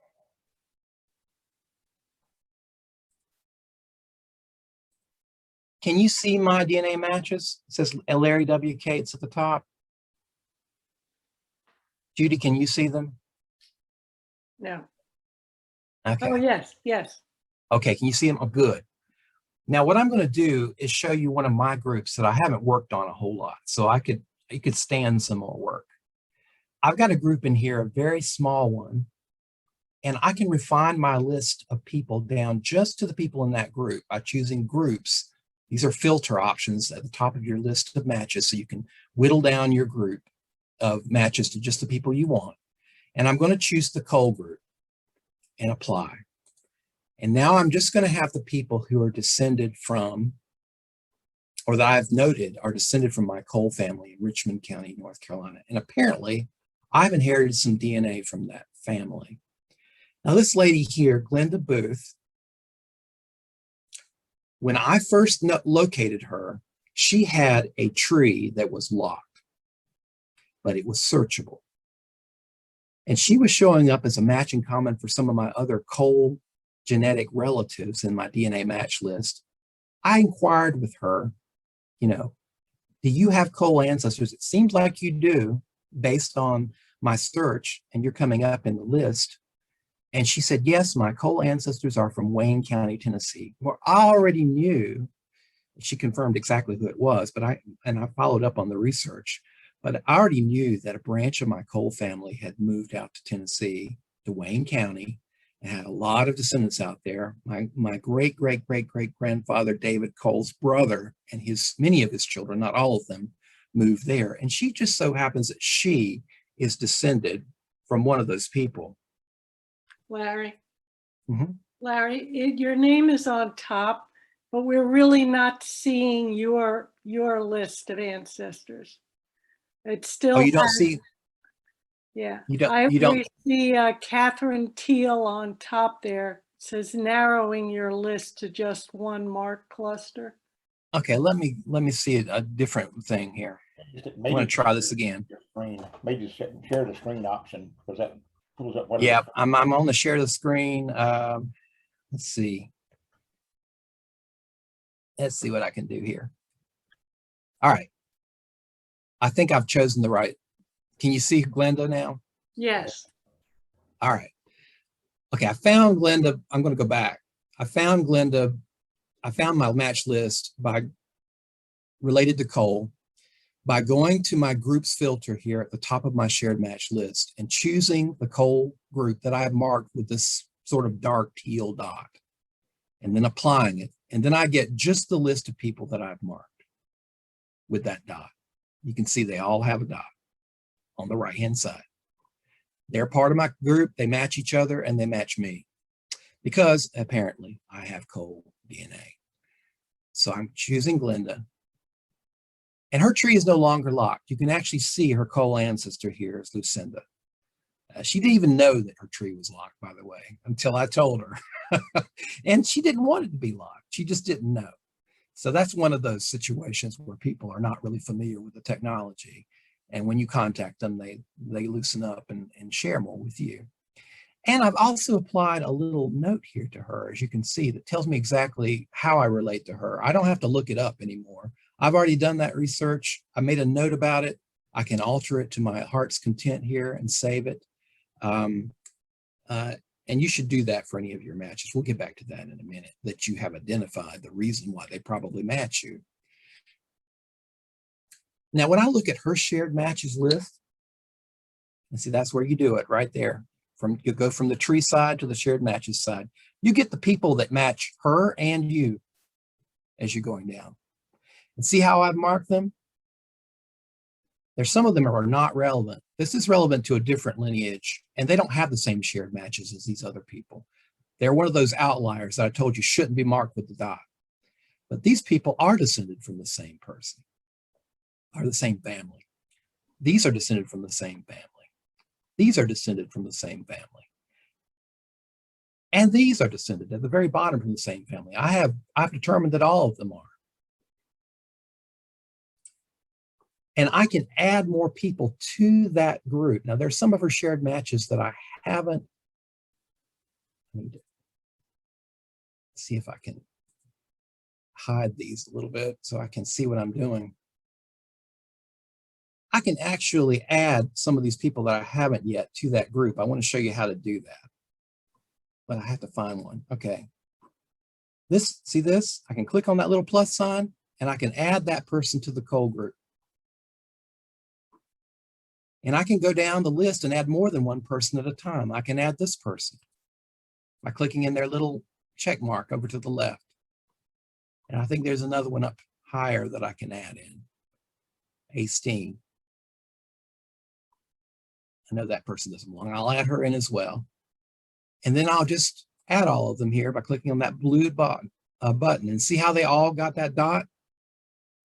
Can you see my DNA matches? It says Larry W. Cates at the top. Judy, can you see them? No. Okay. Oh, yes, yes. Okay, can you see them? Oh, good. Now, what I'm going to do is show you one of my groups that I haven't worked on a whole lot, so you could stand some more work. I've got a group in here, a very small one, and I can refine my list of people down just to the people in that group by choosing groups. These are filter options at the top of your list of matches, so you can whittle down your group of matches to just the people you want. And I'm going to choose the Cole group and apply. And now I'm just going to have the people who are descended from, or that I've noted are descended from my Cole family in Richmond County, North Carolina. And apparently I've inherited some DNA from that family. Now this lady here, Glenda Booth, when I first located her, she had a tree that was locked, but it was searchable. And she was showing up as a matching common for some of my other Cole genetic relatives in my DNA match list. I inquired with her, do you have Cole ancestors? It seems like you do based on my search, and you're coming up in the list. And she said, yes, my Cole ancestors are from Wayne County, Tennessee. Well, I already knew, she confirmed exactly who it was, but I followed up on the research, but I already knew that a branch of my Cole family had moved out to Tennessee, to Wayne County, and had a lot of descendants out there. My great-great-great-great-grandfather, David Cole's brother, and many of his children, not all of them, moved there. And she just so happens that she is descended from one of those people. Larry. Mm-hmm. Larry, your name is on top, but we're really not seeing your list of ancestors. It's still. Oh, you don't see? Yeah. You don't. I You don't. see Catherine Teal on top there. It says narrowing your list to just one mark cluster. Okay, let me see a different thing here. I want to try this again. Maybe share the screen option, because that pulls up whatever. Yeah, I'm on the share the screen. Let's see. Let's see what I can do here. All right. I think I've chosen the right. Can you see Glenda now? Yes. All right. Okay, I found Glenda. I'm going to go back. I found Glenda. I found my match list by related to Cole by going to my groups filter here at the top of my shared match list and choosing the Cole group that I have marked with this sort of dark teal dot, and then applying it. And then I get just the list of people that I've marked with that dot. You can see they all have a dot on the right-hand side. They're part of my group, they match each other, and they match me because apparently I have Cole DNA. So I'm choosing Glenda. And her tree is no longer locked. You can actually see her Cole ancestor here is Lucinda. She didn't even know that her tree was locked, by the way, until I told her. And she didn't want it to be locked. She just didn't know. So that's one of those situations where people are not really familiar with the technology. And when you contact them, they loosen up and share more with you. And I've also applied a little note here to her, as you can see, that tells me exactly how I relate to her. I don't have to look it up anymore. I've already done that research. I made a note about it. I can alter it to my heart's content here and save it. And you should do that for any of your matches. We'll get back to that in a minute, that you have identified the reason why they probably match you. Now, when I look at her shared matches list, and see, that's where you do it right there. You go from the tree side to the shared matches side. You get the people that match her and you as you're going down. And see how I've marked them? There's some of them are not relevant. This is relevant to a different lineage, and they don't have the same shared matches as these other people. They're one of those outliers that I told you shouldn't be marked with the dot. But these people are descended from the same person, or the same family. These are descended from the same family. These are descended from the same family. And these are descended at the very bottom from the same family. I've determined that all of them are. And I can add more people to that group. Now, there's some of her shared matches that I haven't. Let me see if I can hide these a little bit so I can see what I'm doing. I can actually add some of these people that I haven't yet to that group. I want to show you how to do that, but I have to find one. Okay. See this? I can click on that little plus sign and I can add that person to the Cole group. And I can go down the list and add more than one person at a time. I can add this person by clicking in their little check mark over to the left. And I think there's another one up higher that I can add in. Hastine. I know that person doesn't belong. I'll add her in as well. And then I'll just add all of them here by clicking on that blue button. And see how they all got that dot?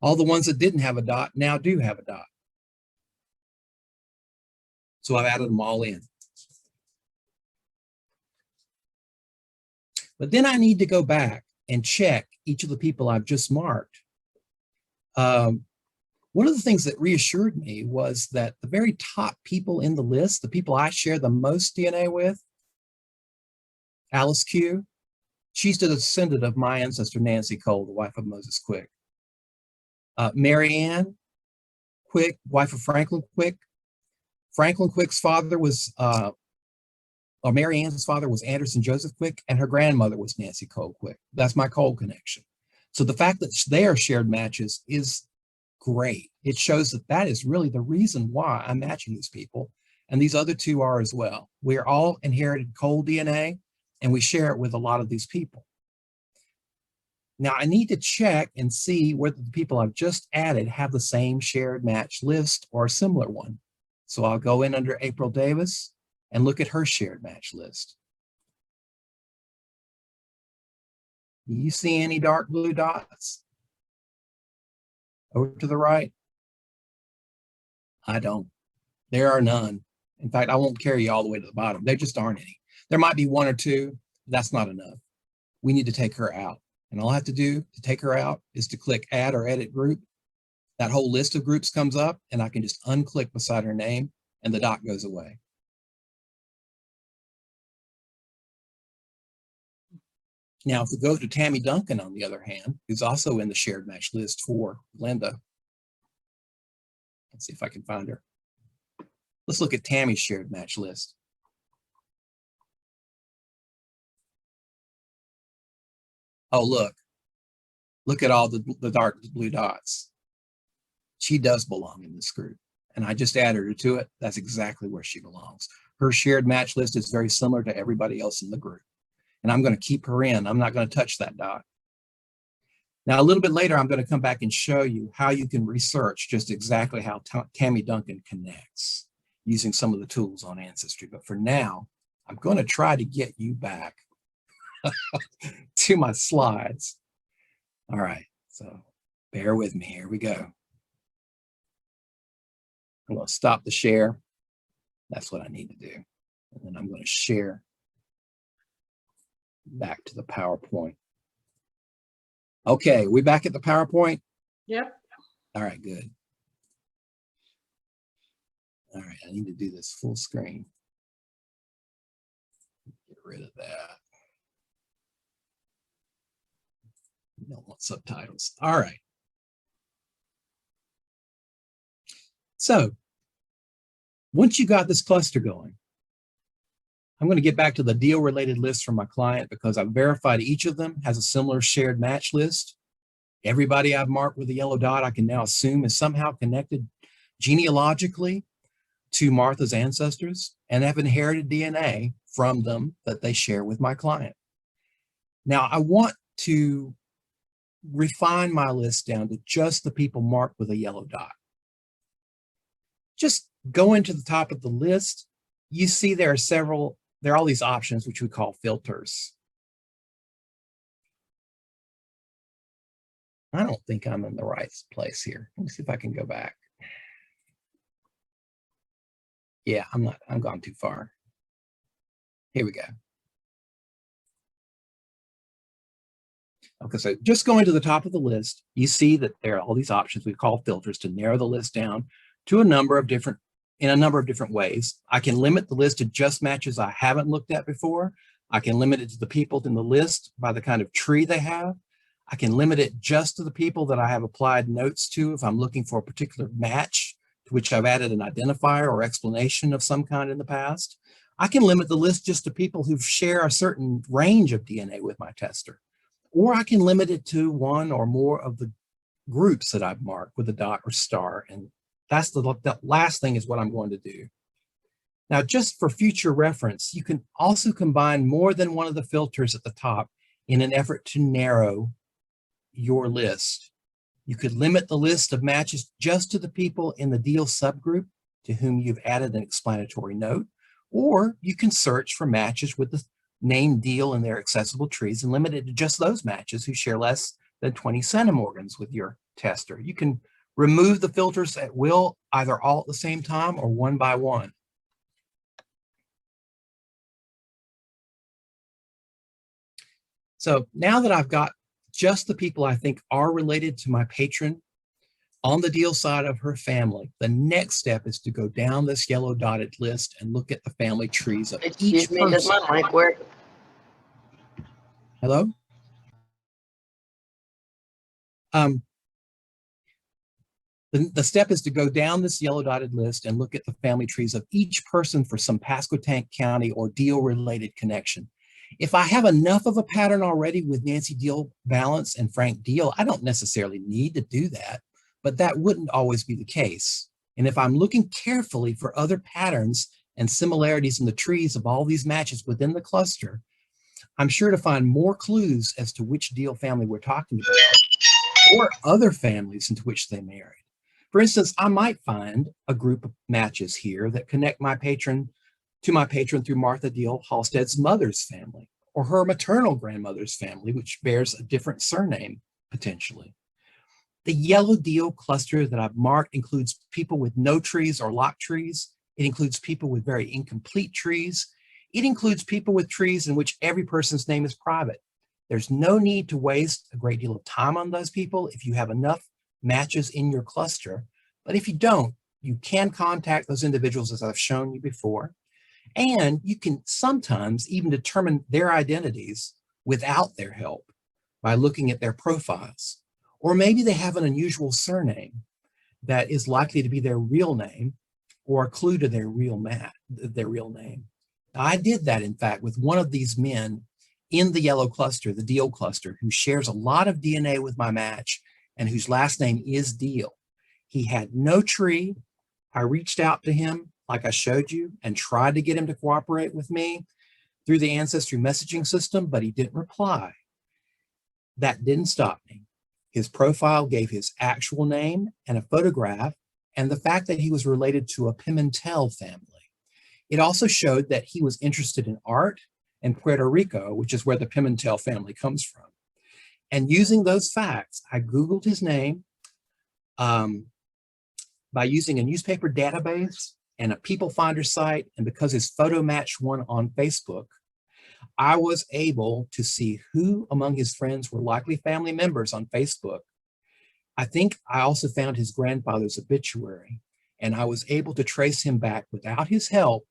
All the ones that didn't have a dot now do have a dot. So I've added them all in. But then I need to go back and check each of the people I've just marked. One of the things that reassured me was that the very top people in the list, the people I share the most DNA with, Alice Q, she's the descendant of my ancestor, Nancy Cole, the wife of Moses Quick. Mary Ann Quick, wife of Franklin Quick. Franklin Quick's father was, or Mary Ann's father was Anderson Joseph Quick, and her grandmother was Nancy Cole Quick. That's my Cole connection. So the fact that they are shared matches is great. It shows that that is really the reason why I'm matching these people, and these other two are as well. We are all inherited Cole DNA, and we share it with a lot of these people. Now I need to check and see whether the people I've just added have the same shared match list or a similar one. So I'll go in under April Davis and look at her shared match list. Do you see any dark blue dots over to the right? I don't. There are none. In fact, I won't carry you all the way to the bottom. There just aren't any. There might be one or two. That's not enough. We need to take her out. And all I have to do to take her out is to click Add or Edit Group. That whole list of groups comes up, and I can just unclick beside her name, and the dot goes away. Now, if we go to Tammy Duncan, on the other hand, who's also in the shared match list for Linda, let's see if I can find her. Let's look at Tammy's shared match list. Oh, look at all the dark blue dots. She does belong in this group, and I just added her to it. That's exactly where she belongs. Her shared match list is very similar to everybody else in the group, and I'm going to keep her in. I'm not going to touch that dot. Now, a little bit later, I'm going to come back and show you how you can research just exactly how Tammy Duncan connects using some of the tools on Ancestry. But for now, I'm going to try to get you back to my slides. All right, so bear with me. Here we go. I'm going to stop the share. That's what I need to do. And then I'm going to share back to the PowerPoint. Okay, we back at the PowerPoint? Yep. All right, good. All right, I need to do this full screen. Get rid of that. You don't want subtitles. All right. So once you got this cluster going, I'm going to get back to the deal related list from my client because I've verified each of them has a similar shared match list. Everybody I've marked with a yellow dot, I can now assume is somehow connected genealogically to Martha's ancestors and have inherited DNA from them that they share with my client. Now I want to refine my list down to just the people marked with a yellow dot. Just go into the top of the list. You see there are all these options, which we call filters. I don't think I'm in the right place here. Let me see if I can go back. Yeah, I'm gone too far. Here we go. Okay, so just going to the top of the list, you see that there are all these options we call filters to narrow the list down to in a number of different ways. I can limit the list to just matches I haven't looked at before. I can limit it to the people in the list by the kind of tree they have. I can limit it just to the people that I have applied notes to if I'm looking for a particular match to which I've added an identifier or explanation of some kind in the past. I can limit the list just to people who share a certain range of DNA with my tester. Or I can limit it to one or more of the groups that I've marked with a dot or star. And that's the last thing is what I'm going to do. Now, just for future reference, you can also combine more than one of the filters at the top in an effort to narrow your list. You could limit the list of matches just to the people in the deal subgroup to whom you've added an explanatory note, or you can search for matches with the name deal in their accessible trees and limit it to just those matches who share less than 20 centimorgans with your tester. You can remove the filters at will, either all at the same time or one by one. So now that I've got just the people I think are related to my patron on the deal side of her family, the next step is to go down this yellow dotted list and look at the family trees of each person. Does my mic work? Hello? The step is to go down this yellow dotted list and look at the family trees of each person for some Pasquotank County or deal related connection. If I have enough of a pattern already with Nancy Deal Balance and Frank Deal, I don't necessarily need to do that, but that wouldn't always be the case. And if I'm looking carefully for other patterns and similarities in the trees of all these matches within the cluster, I'm sure to find more clues as to which deal family we're talking about or other families into which they married. For instance, I might find a group of matches here that connect my patron to my patron through Martha Deal Halstead's mother's family, or her maternal grandmother's family, which bears a different surname potentially. The yellow deal cluster that I've marked includes people with no trees or locked trees. It includes people with very incomplete trees. It includes people with trees in which every person's name is private. There's no need to waste a great deal of time on those people if you have enough matches in your cluster. But if you don't, you can contact those individuals as I've shown you before. And you can sometimes even determine their identities without their help by looking at their profiles. Or maybe they have an unusual surname that is likely to be their real name or a clue to their real name. Now, I did that, in fact, with one of these men in the yellow cluster, the Deal cluster, who shares a lot of DNA with my match and whose last name is Deal. He had no tree. I reached out to him, like I showed you, and tried to get him to cooperate with me through the Ancestry messaging system, but he didn't reply. That didn't stop me. His profile gave his actual name and a photograph and the fact that he was related to a Pimentel family. It also showed that he was interested in art and Puerto Rico, which is where the Pimentel family comes from. And using those facts, I Googled his name by using a newspaper database and a People Finder site. And because his photo matched one on Facebook, I was able to see who among his friends were likely family members on Facebook. I think I also found his grandfather's obituary, and I was able to trace him back without his help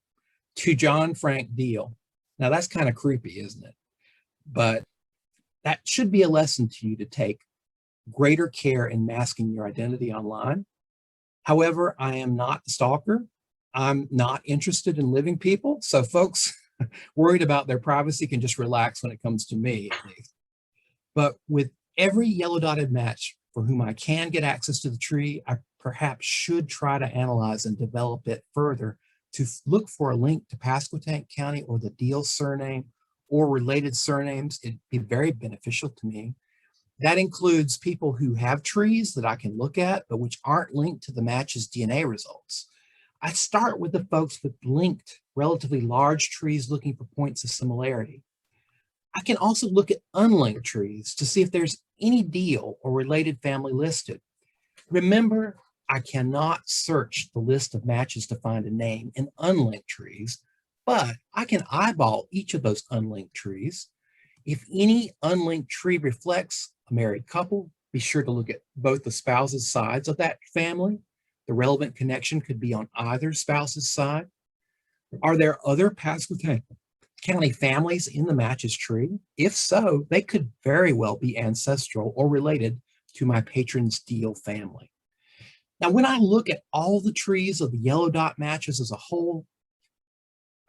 to John Frank Deal. Now that's kind of creepy, isn't it? But that should be a lesson to you to take greater care in masking your identity online. However, I am not a stalker. I'm not interested in living people. So folks worried about their privacy can just relax when it comes to me, at least. But with every yellow dotted match for whom I can get access to the tree, I perhaps should try to analyze and develop it further to look for a link to Pasquotank County or the Deal surname or related surnames. It'd be very beneficial to me. That includes people who have trees that I can look at, but which aren't linked to the match's DNA results. I start with the folks with linked, relatively large trees looking for points of similarity. I can also look at unlinked trees to see if there's any Deal or related family listed. Remember, I cannot search the list of matches to find a name in unlinked trees, but I can eyeball each of those unlinked trees. If any unlinked tree reflects a married couple, be sure to look at both the spouse's sides of that family. The relevant connection could be on either spouse's side. Are there other Pasquotank County families in the match's tree? If so, they could very well be ancestral or related to my patron's Deal family. Now, when I look at all the trees of the yellow dot matches as a whole,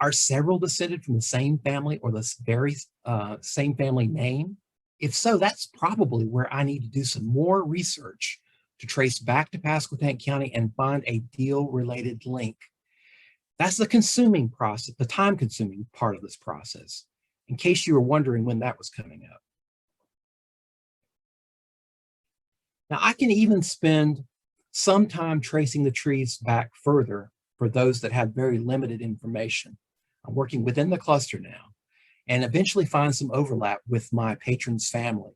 are several descended from the same family or the very same family name? If so, that's probably where I need to do some more research to trace back to Pasquotank County and find a Deal-related link. That's the consuming process, the time-consuming part of this process, in case you were wondering when that was coming up. Now, I can even spend some time tracing the trees back further for those that have very limited information. I'm working within the cluster now and eventually find some overlap with my patron's family.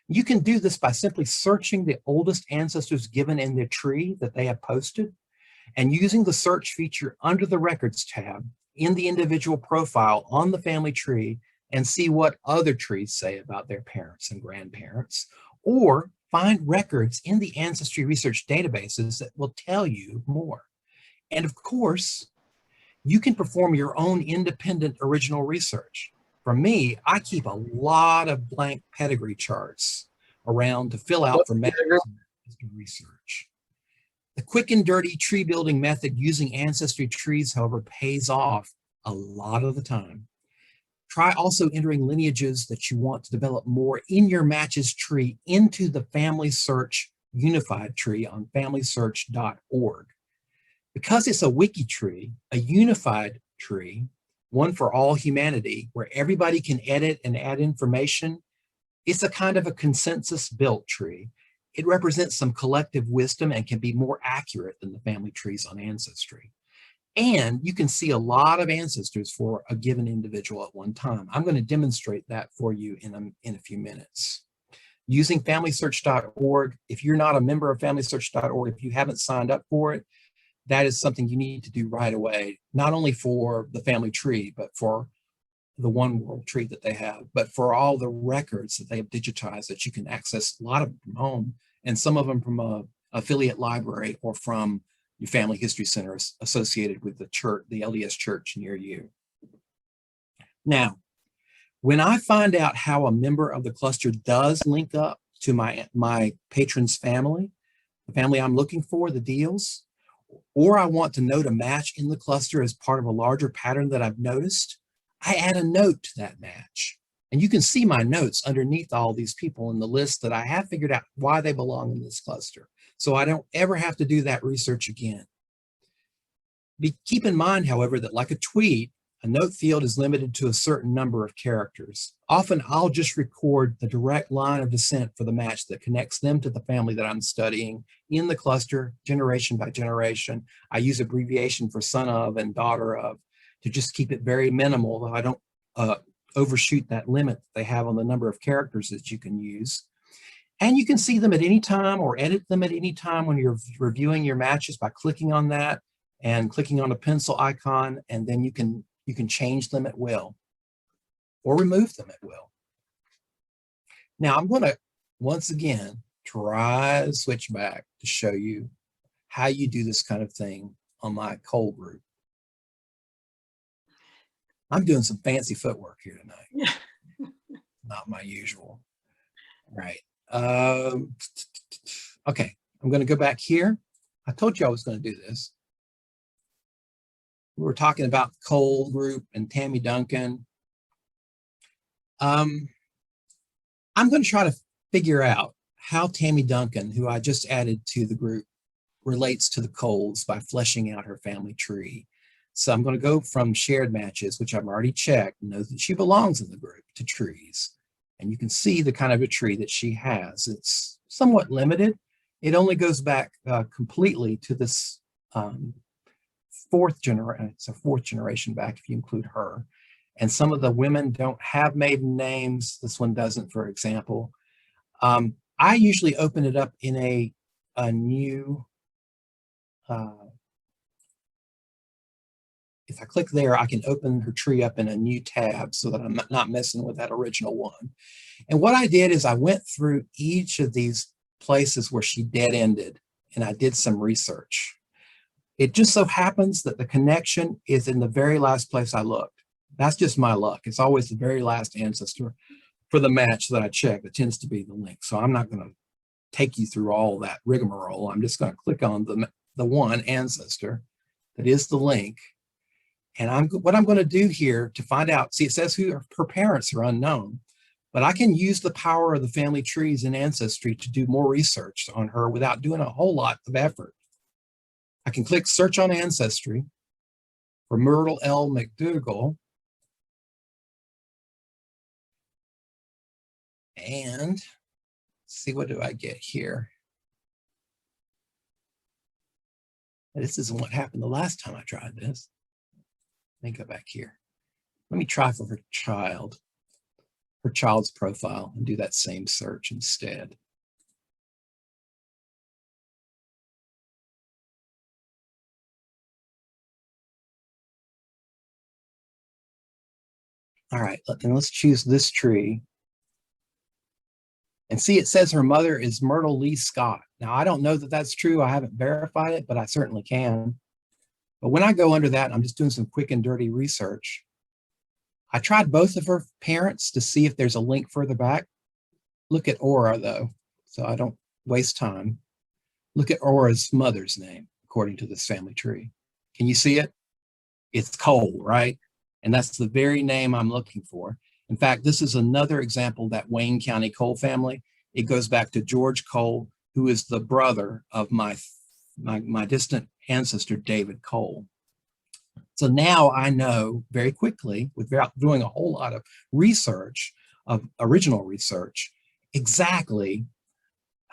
You can do this by simply searching the oldest ancestors given in their tree that they have posted and using the search feature under the Records tab in the individual profile on the family tree and see what other trees say about their parents and grandparents, or find records in the ancestry research databases that will tell you more. And of course, you can perform your own independent original research. For me, I keep a lot of blank pedigree charts around to fill out for research. The quick and dirty tree building method using ancestry trees, however, pays off a lot of the time. Try also entering lineages that you want to develop more in your matches tree into the Family Search Unified Tree on FamilySearch.org. Because it's a wiki tree, a unified tree, one for all humanity, where everybody can edit and add information, it's a kind of a consensus built tree. it represents some collective wisdom and can be more accurate than the family trees on Ancestry. And you can see a lot of ancestors for a given individual at one time. I'm going to demonstrate that for you in a few minutes. Using FamilySearch.org, if you're not a member of FamilySearch.org, if you haven't signed up for it, that is something you need to do right away, not only for the family tree, but for the One World tree that they have, but for all the records that they have digitized that you can access, a lot of them from home, and some of them from a affiliate library or from your family history centers associated with the church, the LDS church near you. Now, when I find out how a member of the cluster does link up to my patron's family, the family I'm looking for, the deals, or I want to note a match in the cluster as part of a larger pattern that I've noticed, I add a note to that match. And you can see my notes underneath all these people in the list that I have figured out why they belong in this cluster. So I don't ever have to do that research again. Keep in mind, however, that like a tweet, a note field is limited to a certain number of characters. Often I'll just record the direct line of descent for the match that connects them to the family that I'm studying in the cluster, generation by generation. I use abbreviation for son of and daughter of to just keep it very minimal, though I don't overshoot that limit that they have on the number of characters that you can use. And you can see them at any time or edit them at any time when you're reviewing your matches by clicking on that and clicking on a pencil icon, and then you can change them at will or remove them at will. Now I'm going to once again try to switch back to show you how you do this kind of thing on my Cole group. I'm doing some fancy footwork here tonight. Not my usual. All right. Okay, I'm going to go back here. I told you I was going to do this. We were talking about the Cole group and Tammy Duncan. I'm going to try to figure out how Tammy Duncan, who I just added to the group, relates to the Coles by fleshing out her family tree. So I'm going to go from shared matches, which I've already checked, and know that she belongs in the group, to trees. And you can see the kind of a tree that she has. It's somewhat limited. It only goes back completely to this fourth generation. It's a fourth generation back if you include her. And some of the women don't have maiden names. This one doesn't, for example. I usually open it up in a new, if I click there, I can open her tree up in a new tab so that I'm not messing with that original one. And what I did is I went through each of these places where she dead ended, and I did some research. It just so happens that the connection is in the very last place I looked. That's just my luck. It's always the very last ancestor for the match that I check that tends to be the link. So I'm not going to take you through all that rigmarole. I'm just going to click on the one ancestor that is the link. And what I'm going to do here to find out, see, it says who her parents are unknown, but I can use the power of the family trees and ancestry to do more research on her without doing a whole lot of effort. I can click search on ancestry for Myrtle L. McDougall. And see, what do I get here? This isn't what happened the last time I tried this. Let me go back here. Let me try for her child's profile, and do that same search instead. All right, then let's choose this tree. And see, it says her mother is Myrtle Lee Scott. Now, I don't know that that's true. I haven't verified it, but I certainly can. But when I go under that, I'm just doing some quick and dirty research. I tried both of her parents to see if there's a link further back. Look at Aura, though, so I don't waste time. Look at Aura's mother's name, according to this family tree. Can you see it? It's Cole, right? And that's the very name I'm looking for. In fact, this is another example, that Wayne County Cole family. It goes back to George Cole, who is the brother of my distant ancestor, David Cole. So now I know very quickly, without doing a whole lot of research, of original research, exactly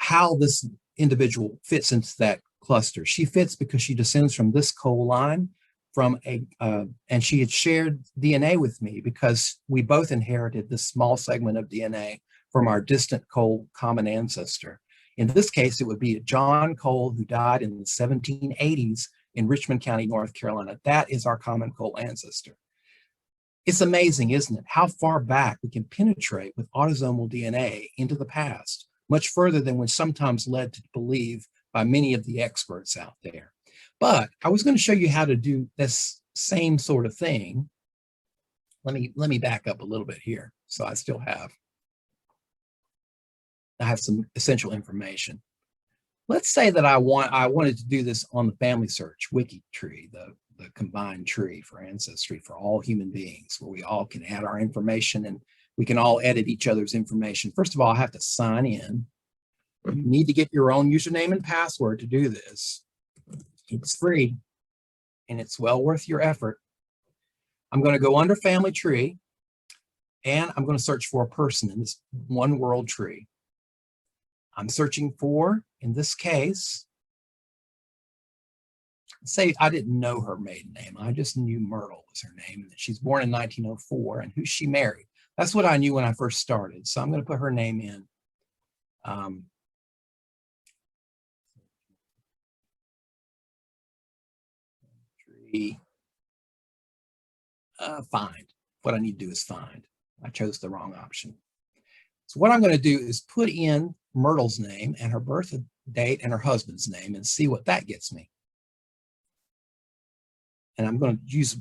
how this individual fits into that cluster. She fits because she descends from this Cole line and she had shared DNA with me because we both inherited this small segment of DNA from our distant Cole common ancestor. In this case, it would be John Cole, who died in the 1780s in Richmond County, North Carolina. That is our common Cole ancestor. It's amazing, isn't it? How far back we can penetrate with autosomal DNA into the past, much further than we're sometimes led to believe by many of the experts out there. But I was going to show you how to do this same sort of thing. Let me back up a little bit here. So I have some essential information. Let's say that I wanted to do this on the Family Search wiki tree, the combined tree for ancestry for all human beings, where we all can add our information and we can all edit each other's information. First of all, I have to sign in. You need to get your own username and password to do this. It's free and it's well worth your effort. I'm going to go under Family Tree and I'm going to search for a person in this one world tree. I'm searching for, in this case, say I didn't know her maiden name. I just knew Myrtle was her name. She's born in 1904 and who she married. That's what I knew when I first started. So I'm going to put her name in. Find. What I need to do is find. I chose the wrong option. So what I'm going to do is put in Myrtle's name and her birth date and her husband's name and see what that gets me. And I'm going to use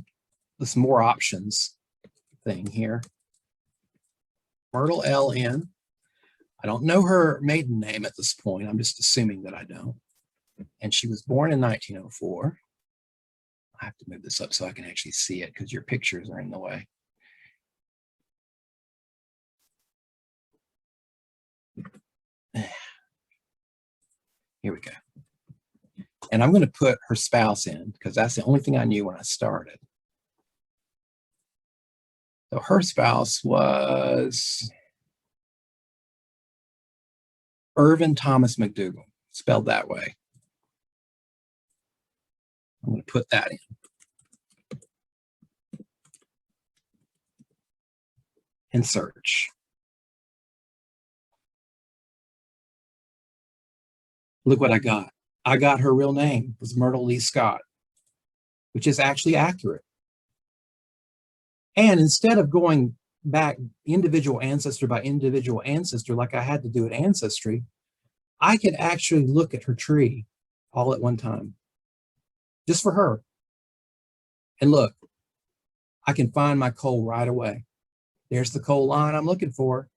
this more options thing here. Myrtle LN. I don't know her maiden name at this point. I'm just assuming that I don't. And she was born in 1904. I have to move this up so I can actually see it because your pictures are in the way. Here we go. And I'm going to put her spouse in because that's the only thing I knew when I started. So her spouse was Irvin Thomas McDougall, spelled that way. I'm going to put that in. And search. Look what I got. I got her real name. It was Myrtle Lee Scott, which is actually accurate. And instead of going back individual ancestor by individual ancestor like I had to do at Ancestry, I could actually look at her tree all at one time, just for her. And look, I can find my Cole right away. There's the Cole line I'm looking for.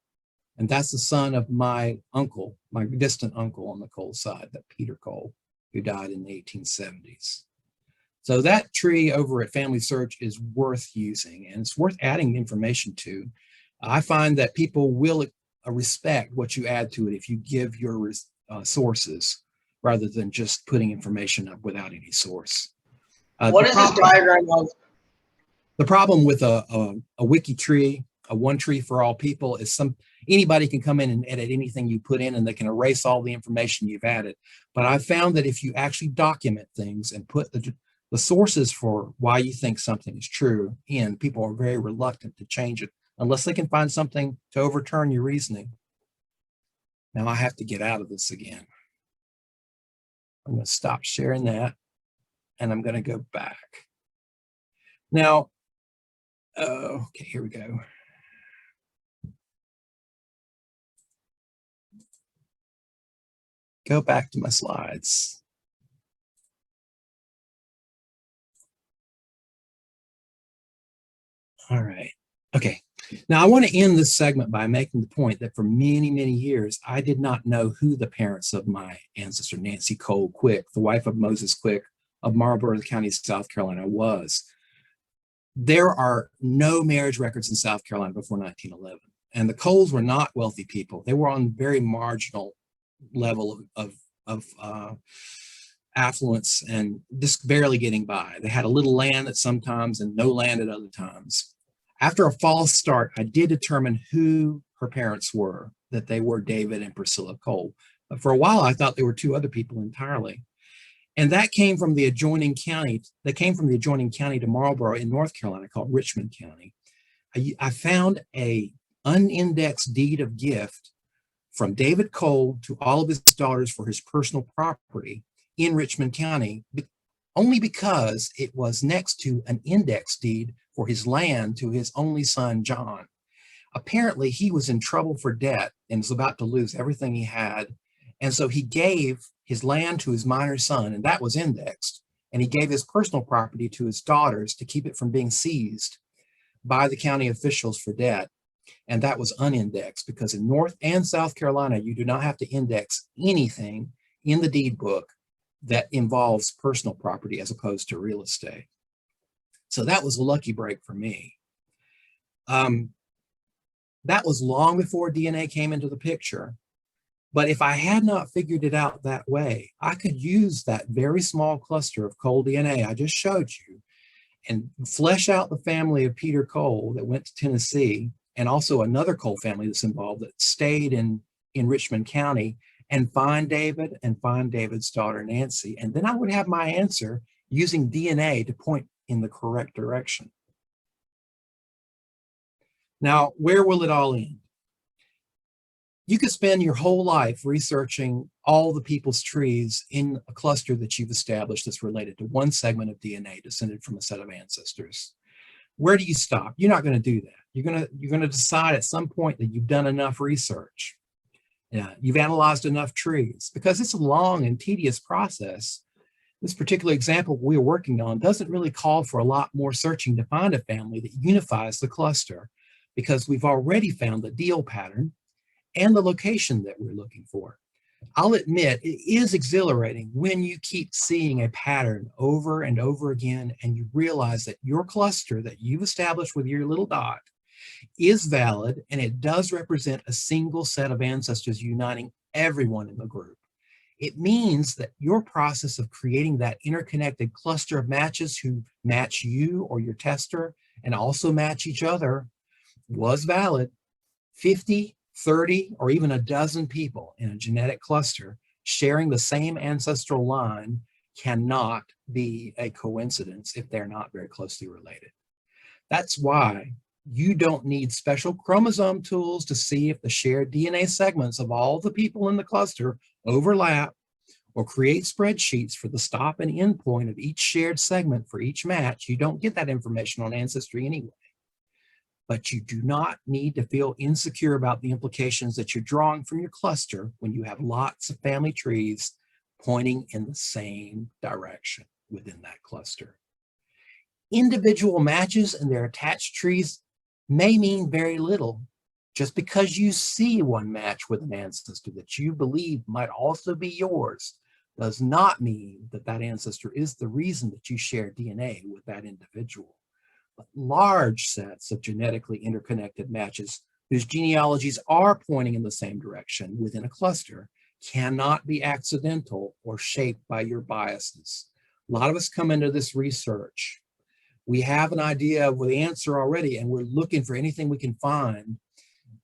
And that's the son of my uncle, my distant uncle on the Cole side, that Peter Cole, who died in the 1870s. So that tree over at Family Search is worth using and it's worth adding information to. I find that people will respect what you add to it if you give your sources rather than just putting information up without any source. What is this diagram of? The problem with a wiki tree, a one tree for all people, is anybody can come in and edit anything you put in and they can erase all the information you've added. But I've found that if you actually document things and put the sources for why you think something is true in, people are very reluctant to change it unless they can find something to overturn your reasoning. Now I have to get out of this again. I'm going to stop sharing that and I'm going to go back. Now, okay, here we go. Go back to my slides. All right. Okay. Now I want to end this segment by making the point that for many, many years, I did not know who the parents of my ancestor, Nancy Cole Quick, the wife of Moses Quick of Marlborough County, South Carolina, was. There are no marriage records in South Carolina before 1911. And the Coles were not wealthy people. They were on very marginal level of affluence and just barely getting by. They had a little land at some times and no land at other times. After a false start, I did determine who her parents were, that they were David and Priscilla Cole. For a while, I thought they were two other people entirely. And that came from the adjoining county. They came from the adjoining county to Marlboro in North Carolina called Richmond County. I found a unindexed deed of gift from David Cole to all of his daughters for his personal property in Richmond County, only because it was next to an index deed for his land to his only son, John. Apparently, he was in trouble for debt and was about to lose everything he had. And so he gave his land to his minor son, and that was indexed. And he gave his personal property to his daughters to keep it from being seized by the county officials for debt. And that was unindexed, because in North and South Carolina, you do not have to index anything in the deed book that involves personal property as opposed to real estate. So that was a lucky break for me. That was long before DNA came into the picture. But if I had not figured it out that way, I could use that very small cluster of Cole DNA I just showed you and flesh out the family of Peter Cole that went to Tennessee, and also another Cole family that's involved that stayed in Richmond County, and find David and find David's daughter, Nancy. And then I would have my answer using DNA to point in the correct direction. Now, where will it all end? You could spend your whole life researching all the people's trees in a cluster that you've established that's related to one segment of DNA descended from a set of ancestors. Where do you stop? You're not going to do that. You're going to decide at some point that you've done enough research. You've analyzed enough trees, because it's a long and tedious process. This particular example we're working on doesn't really call for a lot more searching to find a family that unifies the cluster, because we've already found the deal pattern and the location that we're looking for. I'll admit it is exhilarating when you keep seeing a pattern over and over again, and you realize that your cluster that you've established with your little dot is valid, and it does represent a single set of ancestors uniting everyone in the group. It means that your process of creating that interconnected cluster of matches who match you or your tester and also match each other was valid. 50, 30, or even a dozen people in a genetic cluster sharing the same ancestral line cannot be a coincidence if they're not very closely related. That's why you don't need special chromosome tools to see if the shared DNA segments of all the people in the cluster overlap, or create spreadsheets for the stop and end point of each shared segment for each match. You don't get that information on Ancestry anyway. But you do not need to feel insecure about the implications that you're drawing from your cluster when you have lots of family trees pointing in the same direction within that cluster. Individual matches and their attached trees may mean very little. Just because you see one match with an ancestor that you believe might also be yours does not mean that that ancestor is the reason that you share DNA with that individual. But large sets of genetically interconnected matches whose genealogies are pointing in the same direction within a cluster cannot be accidental or shaped by your biases. A lot of us come into this research. We have an idea of the answer already, and we're looking for anything we can find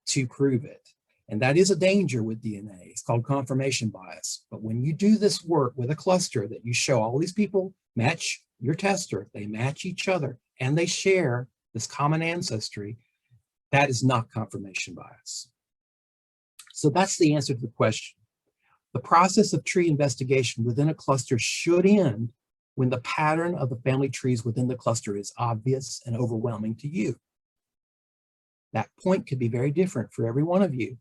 to prove it. And that is a danger with DNA. It's called confirmation bias. But when you do this work with a cluster that you show all these people match your tester, they match each other, and they share this common ancestry, that is not confirmation bias. So that's the answer to the question. The process of tree investigation within a cluster should end when the pattern of the family trees within the cluster is obvious and overwhelming to you. That point could be very different for every one of you.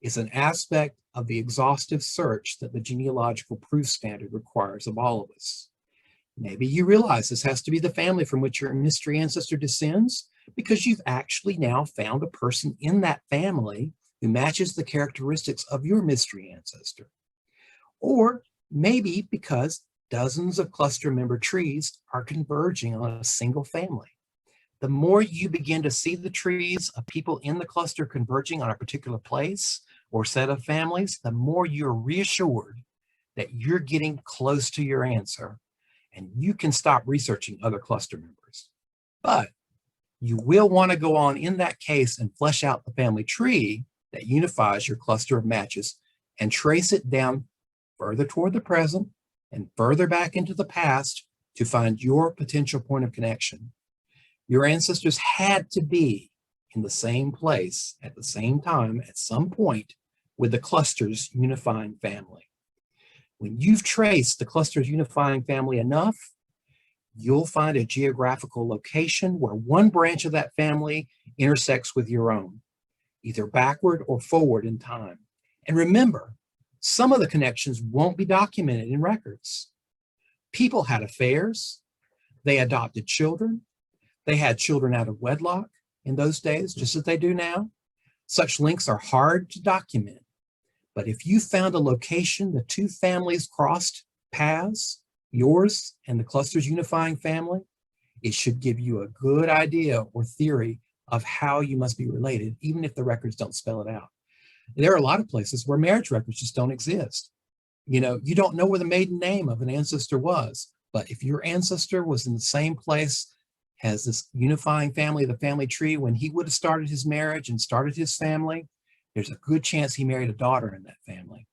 It's an aspect of the exhaustive search that the genealogical proof standard requires of all of us. Maybe you realize this has to be the family from which your mystery ancestor descends, because you've actually now found a person in that family who matches the characteristics of your mystery ancestor. Or maybe because dozens of cluster member trees are converging on a single family. The more you begin to see the trees of people in the cluster converging on a particular place or set of families, the more you're reassured that you're getting close to your answer, and you can stop researching other cluster members. But you will want to go on in that case and flesh out the family tree that unifies your cluster of matches and trace it down further toward the present and further back into the past to find your potential point of connection. Your ancestors had to be in the same place at the same time at some point with the cluster's unifying family. When you've traced the cluster's unifying family enough, you'll find a geographical location where one branch of that family intersects with your own, either backward or forward in time. And remember, some of the connections won't be documented in records. People had affairs, they adopted children, they had children out of wedlock in those days, just as they do now. Such links are hard to document. But if you found a location the two families crossed paths, yours and the cluster's unifying family, it should give you a good idea or theory of how you must be related, even if the records don't spell it out. There are a lot of places where marriage records just don't exist. You know, you don't know where the maiden name of an ancestor was, but if your ancestor was in the same place as this unifying family, the family tree, when he would have started his marriage and started his family, there's a good chance he married a daughter in that family.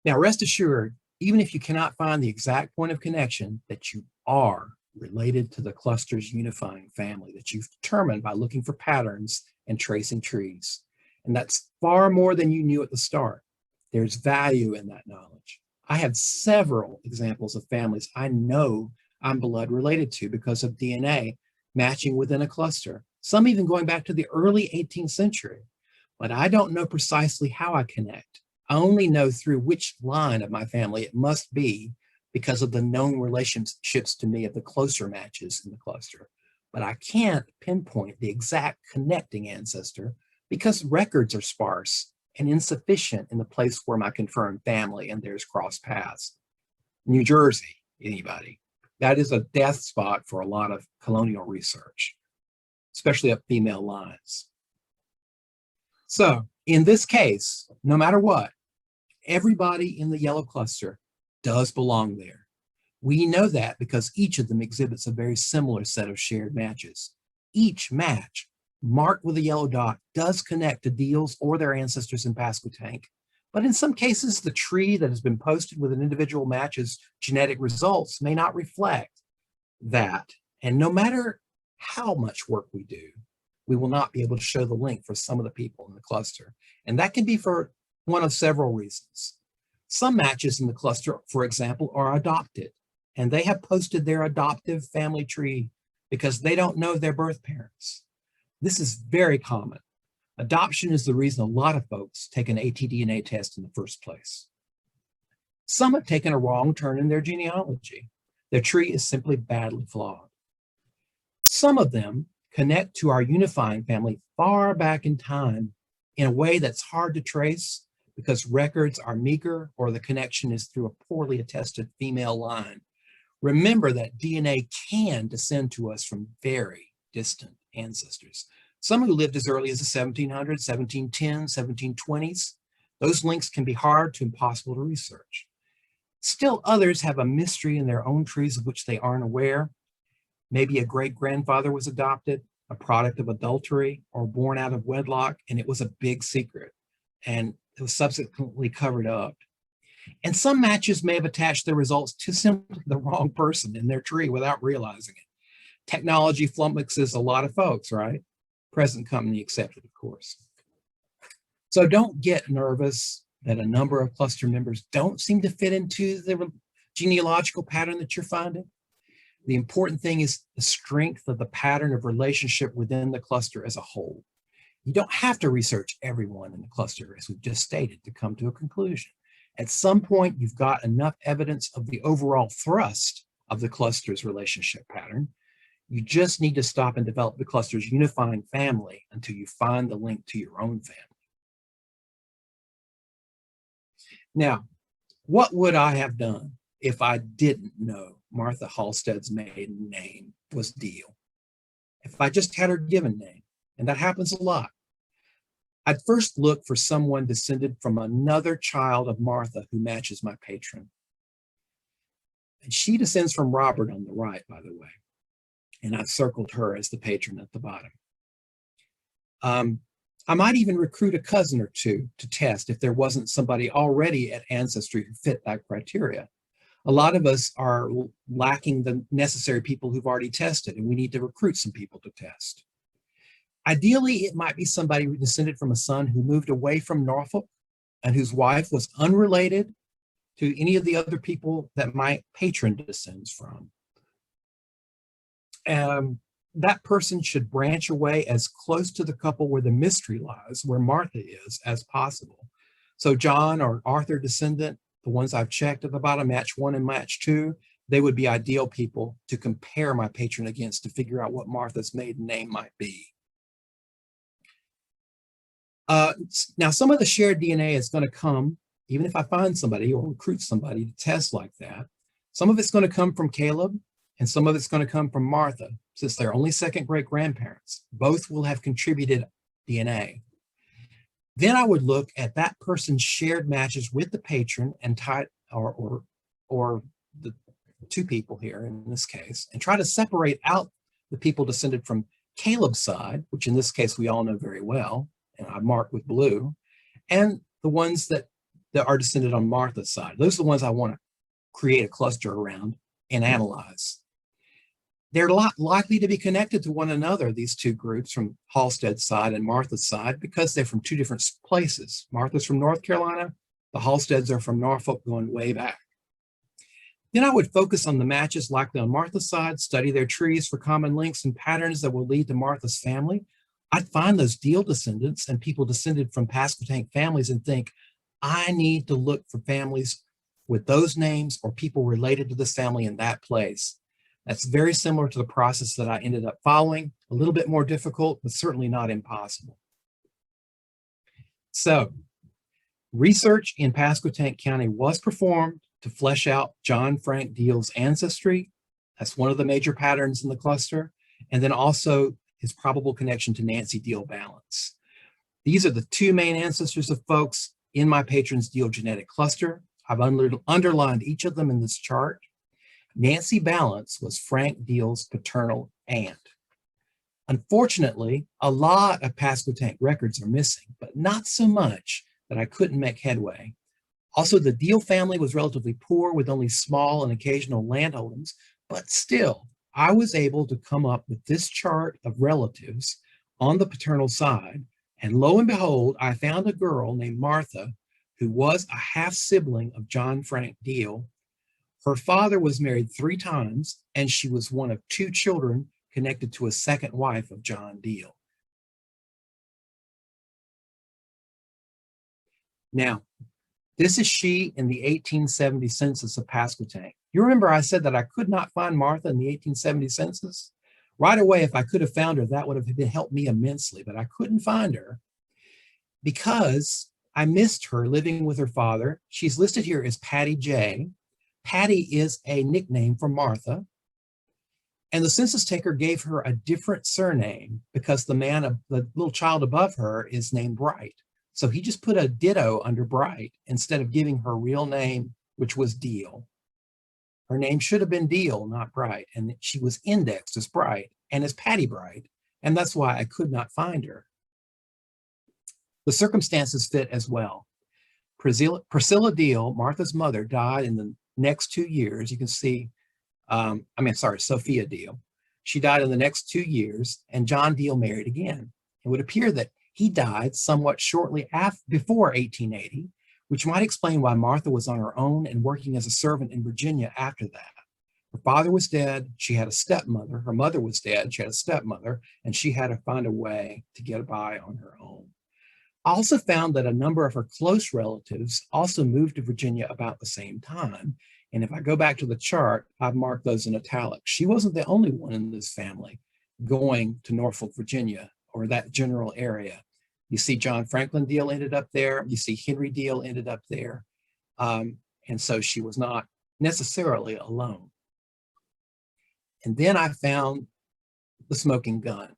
Now, rest assured, even if you cannot find the exact point of connection, that you are related to the cluster's unifying family that you've determined by looking for patterns and tracing trees. And that's far more than you knew at the start. There's value in that knowledge. I have several examples of families I know I'm blood related to because of DNA matching within a cluster, some even going back to the early 18th century. But I don't know precisely how I connect. I only know through which line of my family it must be because of the known relationships to me of the closer matches in the cluster. But I can't pinpoint the exact connecting ancestor because records are sparse and insufficient in the place where my confirmed family and theirs cross paths. New Jersey, anybody? That is a death spot for a lot of colonial research, especially up female lines. So in this case, no matter what, everybody in the yellow cluster does belong there. We know that because each of them exhibits a very similar set of shared matches. Each match marked with a yellow dot does connect to deals or their ancestors in Pasquotank. But in some cases, the tree that has been posted with an individual match's genetic results may not reflect that. And no matter how much work we do, we will not be able to show the link for some of the people in the cluster. And that can be for one of several reasons. Some matches in the cluster, for example, are adopted, and they have posted their adoptive family tree because they don't know their birth parents. This is very common. Adoption is the reason a lot of folks take an atDNA test in the first place. Some have taken a wrong turn in their genealogy. Their tree is simply badly flawed. Some of them connect to our unifying family far back in time in a way that's hard to trace because records are meager or the connection is through a poorly attested female line. Remember that DNA can descend to us from very distant ancestors. Some who lived as early as the 1700s, 1710s, 1720s. Those links can be hard to impossible to research. Still others have a mystery in their own trees of which they aren't aware. Maybe a great-grandfather was adopted, a product of adultery, or born out of wedlock, and it was a big secret, and it was subsequently covered up. And some matches may have attached their results to simply the wrong person in their tree without realizing it. Technology flummoxes a lot of folks, right? Present company accepted, of course. So don't get nervous that a number of cluster members don't seem to fit into the genealogical pattern that you're finding. The important thing is the strength of the pattern of relationship within the cluster as a whole. You don't have to research everyone in the cluster, as we've just stated, to come to a conclusion. At some point, you've got enough evidence of the overall thrust of the cluster's relationship pattern. You just need to stop and develop the cluster's unifying family until you find the link to your own family. Now, what would I have done if I didn't know Martha Halstead's maiden name was Deal? If I just had her given name, and that happens a lot, I'd first look for someone descended from another child of Martha who matches my patron. And she descends from Robert on the right, by the way. And I've circled her as the patron at the bottom. I might even recruit a cousin or two to test if there wasn't somebody already at Ancestry who fit that criteria. A lot of us are lacking the necessary people who've already tested, and we need to recruit some people to test. Ideally, it might be somebody who descended from a son who moved away from Norfolk and whose wife was unrelated to any of the other people that my patron descends from. That person should branch away as close to the couple where the mystery lies, where Martha is, as possible. So John or Arthur descendant, the ones I've checked at the bottom, match 1 and match 2, they would be ideal people to compare my patron against to figure out what Martha's maiden name might be. Now, some of the shared DNA is going to come, even if I find somebody or recruit somebody to test like that, some of it's going to come from Caleb and some of it's going to come from Martha, since they're only second great grandparents. Both will have contributed DNA. Then I would look at that person's shared matches with the patron and or the two people here in this case, and try to separate out the people descended from Caleb's side, which in this case we all know very well, and I marked with blue, and the ones that are descended on Martha's side. Those are the ones I want to create a cluster around and analyze. They're likely to be connected to one another, these two groups from Halstead's side and Martha's side, because they're from two different places. Martha's from North Carolina, the Halsteads are from Norfolk, going way back. Then I would focus on the matches likely on Martha's side, study their trees for common links and patterns that will lead to Martha's family. I'd find those Deal descendants and people descended from Pasquotank families and think, I need to look for families with those names or people related to this family in that place. That's very similar to the process that I ended up following, a little bit more difficult, but certainly not impossible. So, research in Pasquotank County was performed to flesh out John Frank Deal's ancestry. That's one of the major patterns in the cluster. And then also his probable connection to Nancy Deal Balance. These are the two main ancestors of folks in my patron's Deal genetic cluster. I've underlined each of them in this chart. Nancy Balance was Frank Deal's paternal aunt. Unfortunately, a lot of Pasquotank records are missing, but not so much that I couldn't make headway. Also, the Deal family was relatively poor with only small and occasional landholdings, but still, I was able to come up with this chart of relatives on the paternal side, and lo and behold, I found a girl named Martha who was a half-sibling of John Frank Deal. Her father was married 3 times, and she was one of 2 children connected to a second wife of John Deal. Now, this is she in the 1870 census of Pasquotank. You remember I said that I could not find Martha in the 1870 census? Right away, if I could have found her, that would have helped me immensely, but I couldn't find her because I missed her living with her father. She's listed here as Patty J. Patty is a nickname for Martha. And the census taker gave her a different surname because the little child above her is named Bright. So he just put a ditto under Bright instead of giving her real name, which was Deal. Her name should have been Deal, not Bright. And she was indexed as Bright and as Patty Bright. And that's why I could not find her. The circumstances fit as well. Priscilla Deal, Martha's mother, died in the next 2 years. You can see, Sophia Deal. She died in the next 2 years, and John Deal married again. It would appear that he died somewhat shortly before 1880, which might explain why Martha was on her own and working as a servant in Virginia after that. Her father was dead. She had a stepmother. Her mother was dead. She had a stepmother, and she had to find a way to get by on her own. I also found that a number of her close relatives also moved to Virginia about the same time. And if I go back to the chart, I've marked those in italics. She wasn't the only one in this family going to Norfolk, Virginia, or that general area. You see John Franklin Deal ended up there. You see Henry Deal ended up there. And so she was not necessarily alone. And then I found the smoking gun.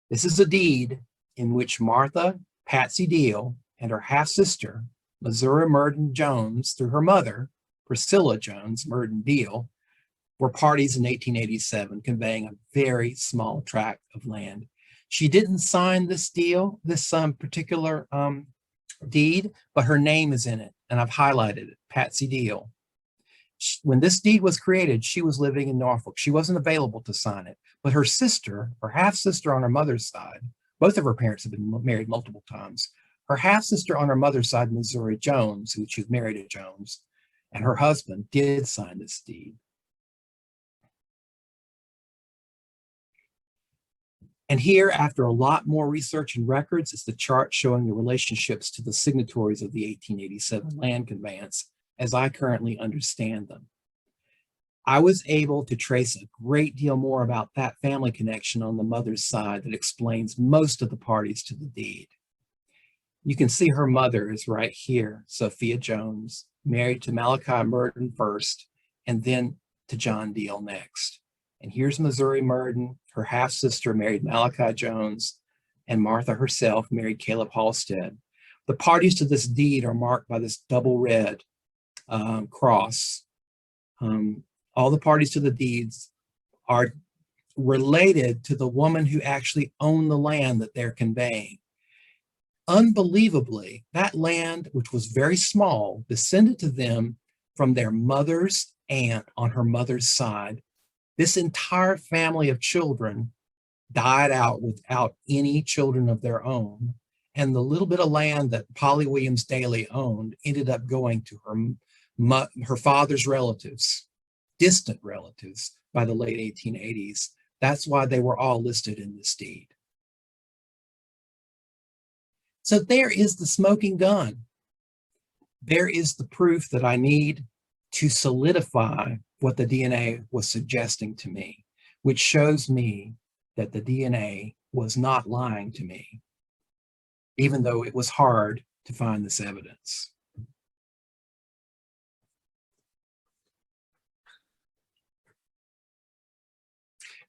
This is a deed in which Martha Patsy Deal and her half-sister, Missouri Murden Jones, through her mother, Priscilla Jones Murden Deal, were parties in 1887, conveying a very small tract of land. She didn't sign this deal, this particular deed, but her name is in it, and I've highlighted it, Patsy Deal. When this deed was created, she was living in Norfolk. She wasn't available to sign it, but her sister, her half-sister on her mother's side, both of her parents have been married multiple times. Her half-sister on her mother's side, Missouri Jones, who she was married to Jones, and her husband did sign this deed. And here, after a lot more research and records, is the chart showing the relationships to the signatories of the 1887 land conveyance as I currently understand them. I was able to trace a great deal more about that family connection on the mother's side that explains most of the parties to the deed. You can see her mother is right here, Sophia Jones, married to Malachi Murden first, and then to John Deal next. And here's Missouri Murden, her half-sister married Malachi Jones, and Martha herself married Caleb Halstead. The parties to this deed are marked by this double red cross. All the parties to the deeds are related to the woman who actually owned the land that they're conveying. Unbelievably, that land, which was very small, descended to them from their mother's aunt on her mother's side. This entire family of children died out without any children of their own. And the little bit of land that Polly Williams Daly owned ended up going to her father's relatives, distant relatives, by the late 1880s. That's why they were all listed in this deed. So there is the smoking gun. There is the proof that I need to solidify what the DNA was suggesting to me, which shows me that the DNA was not lying to me, even though it was hard to find this evidence.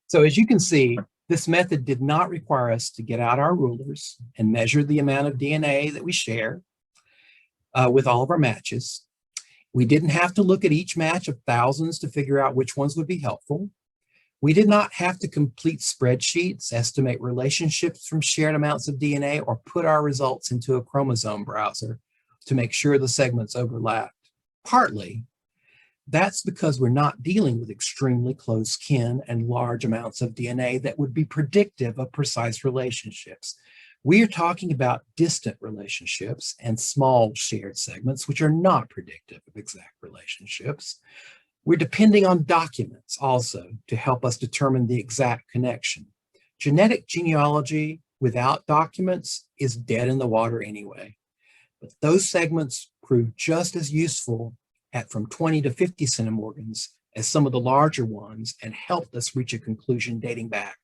So as you can see, this method did not require us to get out our rulers and measure the amount of DNA that we share with all of our matches. We didn't have to look at each match of thousands to figure out which ones would be helpful. We did not have to complete spreadsheets, estimate relationships from shared amounts of DNA, or put our results into a chromosome browser to make sure the segments overlapped. Partly, that's because we're not dealing with extremely close kin and large amounts of DNA that would be predictive of precise relationships. We are talking about distant relationships and small shared segments, which are not predictive of exact relationships. We're depending on documents also to help us determine the exact connection. Genetic genealogy without documents is dead in the water anyway. But those segments prove just as useful at from 20 to 50 centimorgans as some of the larger ones, and helped us reach a conclusion dating back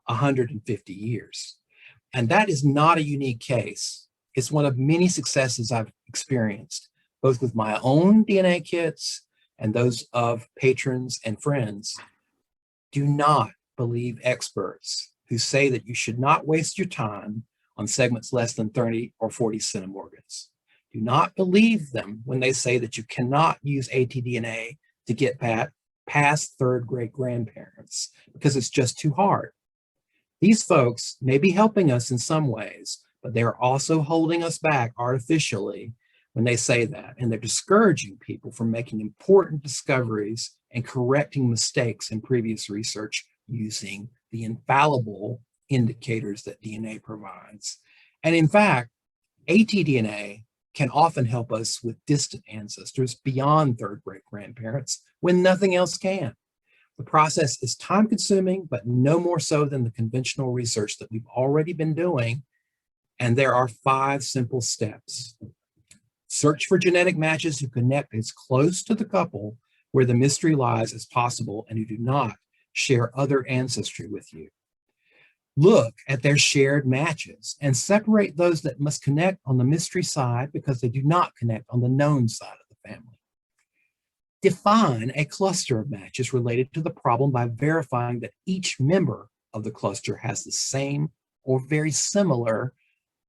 150 years. And that is not a unique case. It's one of many successes I've experienced, both with my own DNA kits and those of patrons and friends. Do not believe experts who say that you should not waste your time on segments less than 30 or 40 centimorgans. Do not believe them when they say that you cannot use atDNA to get past third great grandparents, because it's just too hard. These folks may be helping us in some ways, but they're also holding us back artificially when they say that, and they're discouraging people from making important discoveries and correcting mistakes in previous research using the infallible indicators that DNA provides. And in fact, atDNA can often help us with distant ancestors beyond third great grandparents when nothing else can. The process is time-consuming, but no more so than the conventional research that we've already been doing. And there are 5 simple steps. Search for genetic matches who connect as close to the couple where the mystery lies as possible and who do not share other ancestry with you. Look at their shared matches and separate those that must connect on the mystery side because they do not connect on the known side of the family. Define a cluster of matches related to the problem by verifying that each member of the cluster has the same or very similar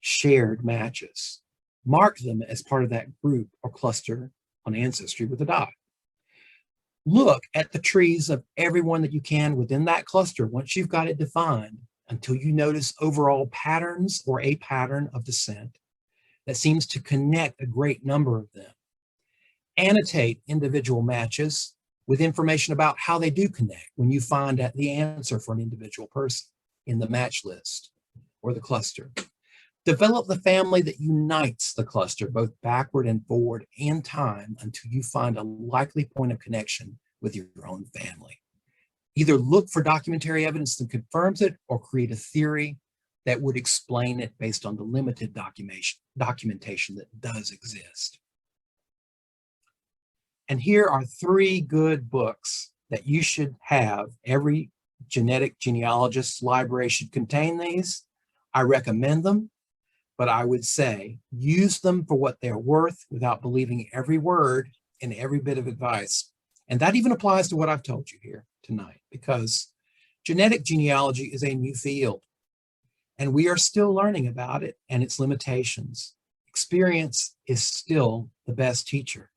shared matches. Mark them as part of that group or cluster on Ancestry with a dot. Look at the trees of everyone that you can within that cluster once you've got it defined, until you notice overall patterns or a pattern of descent that seems to connect a great number of them. Annotate individual matches with information about how they do connect when you find the answer for an individual person in the match list or the cluster. Develop the family that unites the cluster, both backward and forward in time, until you find a likely point of connection with your own family. Either look for documentary evidence that confirms it or create a theory that would explain it based on the limited documentation that does exist. And here are 3 good books that you should have. Every genetic genealogist's library should contain these. I recommend them, but I would say use them for what they're worth without believing every word and every bit of advice. And that even applies to what I've told you here tonight, because genetic genealogy is a new field, and we are still learning about it and its limitations. Experience is still the best teacher.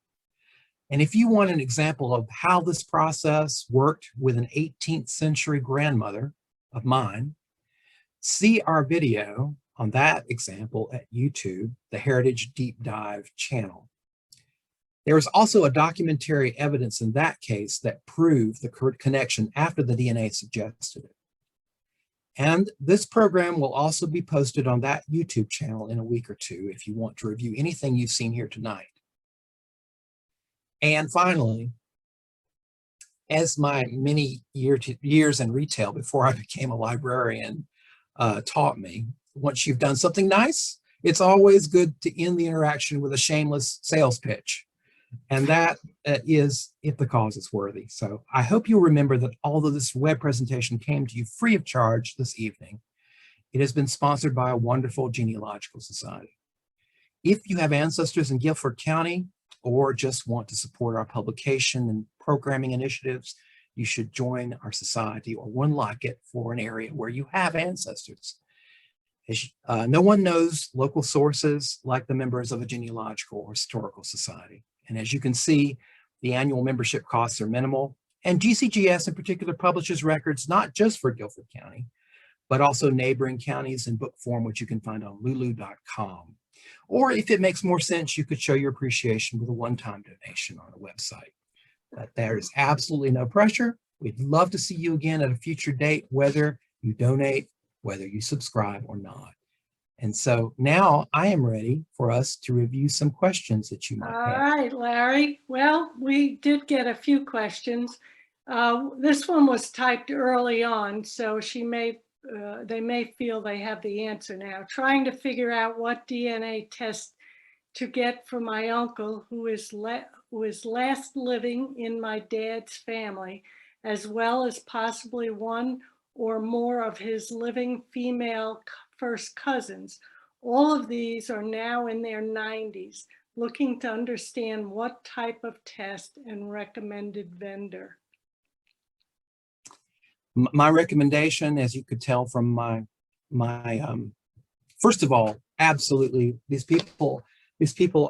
And if you want an example of how this process worked with an 18th century grandmother of mine, see our video on that example at YouTube, the Heritage Deep Dive channel. There is also a documentary evidence in that case that proved the correct connection after the DNA suggested it. And this program will also be posted on that YouTube channel in a week or 2 if you want to review anything you've seen here tonight. And finally, as my many years in retail before I became a librarian taught me, once you've done something nice, it's always good to end the interaction with a shameless sales pitch. And that is if the cause is worthy. So I hope you'll remember that although this web presentation came to you free of charge this evening, it has been sponsored by a wonderful genealogical society. If you have ancestors in Guilford County or just want to support our publication and programming initiatives, you should join our society or one like it for an area where you have ancestors. No one knows local sources like the members of a genealogical or historical society. And as you can see, the annual membership costs are minimal. And GCGS in particular publishes records not just for Guilford County, but also neighboring counties in book form, which you can find on lulu.com. Or if it makes more sense, you could show your appreciation with a one-time donation on a website. But there is absolutely no pressure. We'd love to see you again at a future date, whether you donate, whether you subscribe or not. And so now I am ready for us to review some questions that you might have. All right, Larry. Well, we did get a few questions. This one was typed early on, so they may feel they have the answer now. Trying to figure out what DNA test to get for my uncle who is last living in my dad's family, as well as possibly one or more of his living female first cousins. All of these are now in their 90s, looking to understand what type of test and recommended vendor. My recommendation, as you could tell from my first of all, absolutely, these people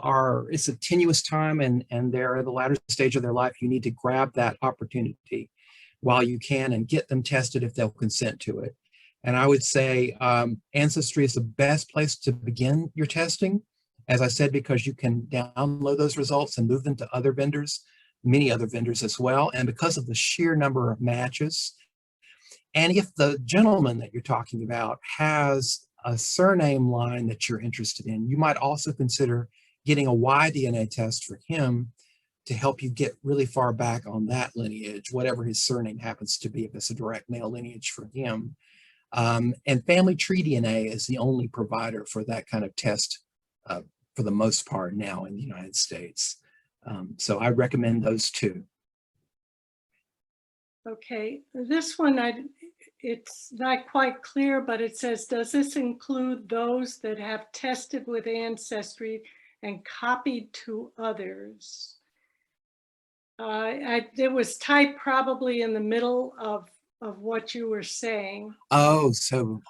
are, it's a tenuous time and they're at the latter stage of their life. You need to grab that opportunity while you can and get them tested if they'll consent to it. And I would say Ancestry is the best place to begin your testing, as I said, because you can download those results and move them to other vendors, many other vendors as well. And because of the sheer number of matches, and if the gentleman that you're talking about has a surname line that you're interested in, you might also consider getting a Y-DNA test for him to help you get really far back on that lineage, whatever his surname happens to be, if it's a direct male lineage for him. And Family Tree DNA is the only provider for that kind of test for the most part now in the United States. So I recommend those 2. Okay, this one, it's not quite clear, but it says, does this include those that have tested with Ancestry and copied to others? It was typed probably in the middle of what you were saying. Oh, so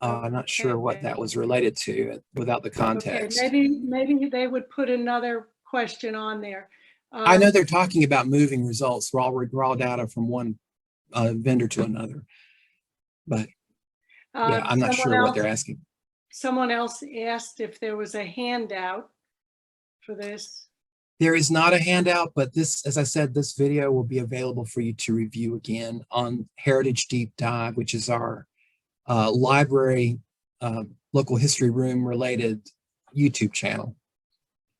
I'm not sure what that was related to without the context. Okay, maybe they would put another question on there. I know they're talking about moving results, raw data from one vendor to another, but Yeah, I'm not sure what they're asking. Someone else asked if there was a handout for this. There is not a handout, but this, as I said, this video will be available for you to review again on Heritage Deep Dive, which is our library, local history room related YouTube channel.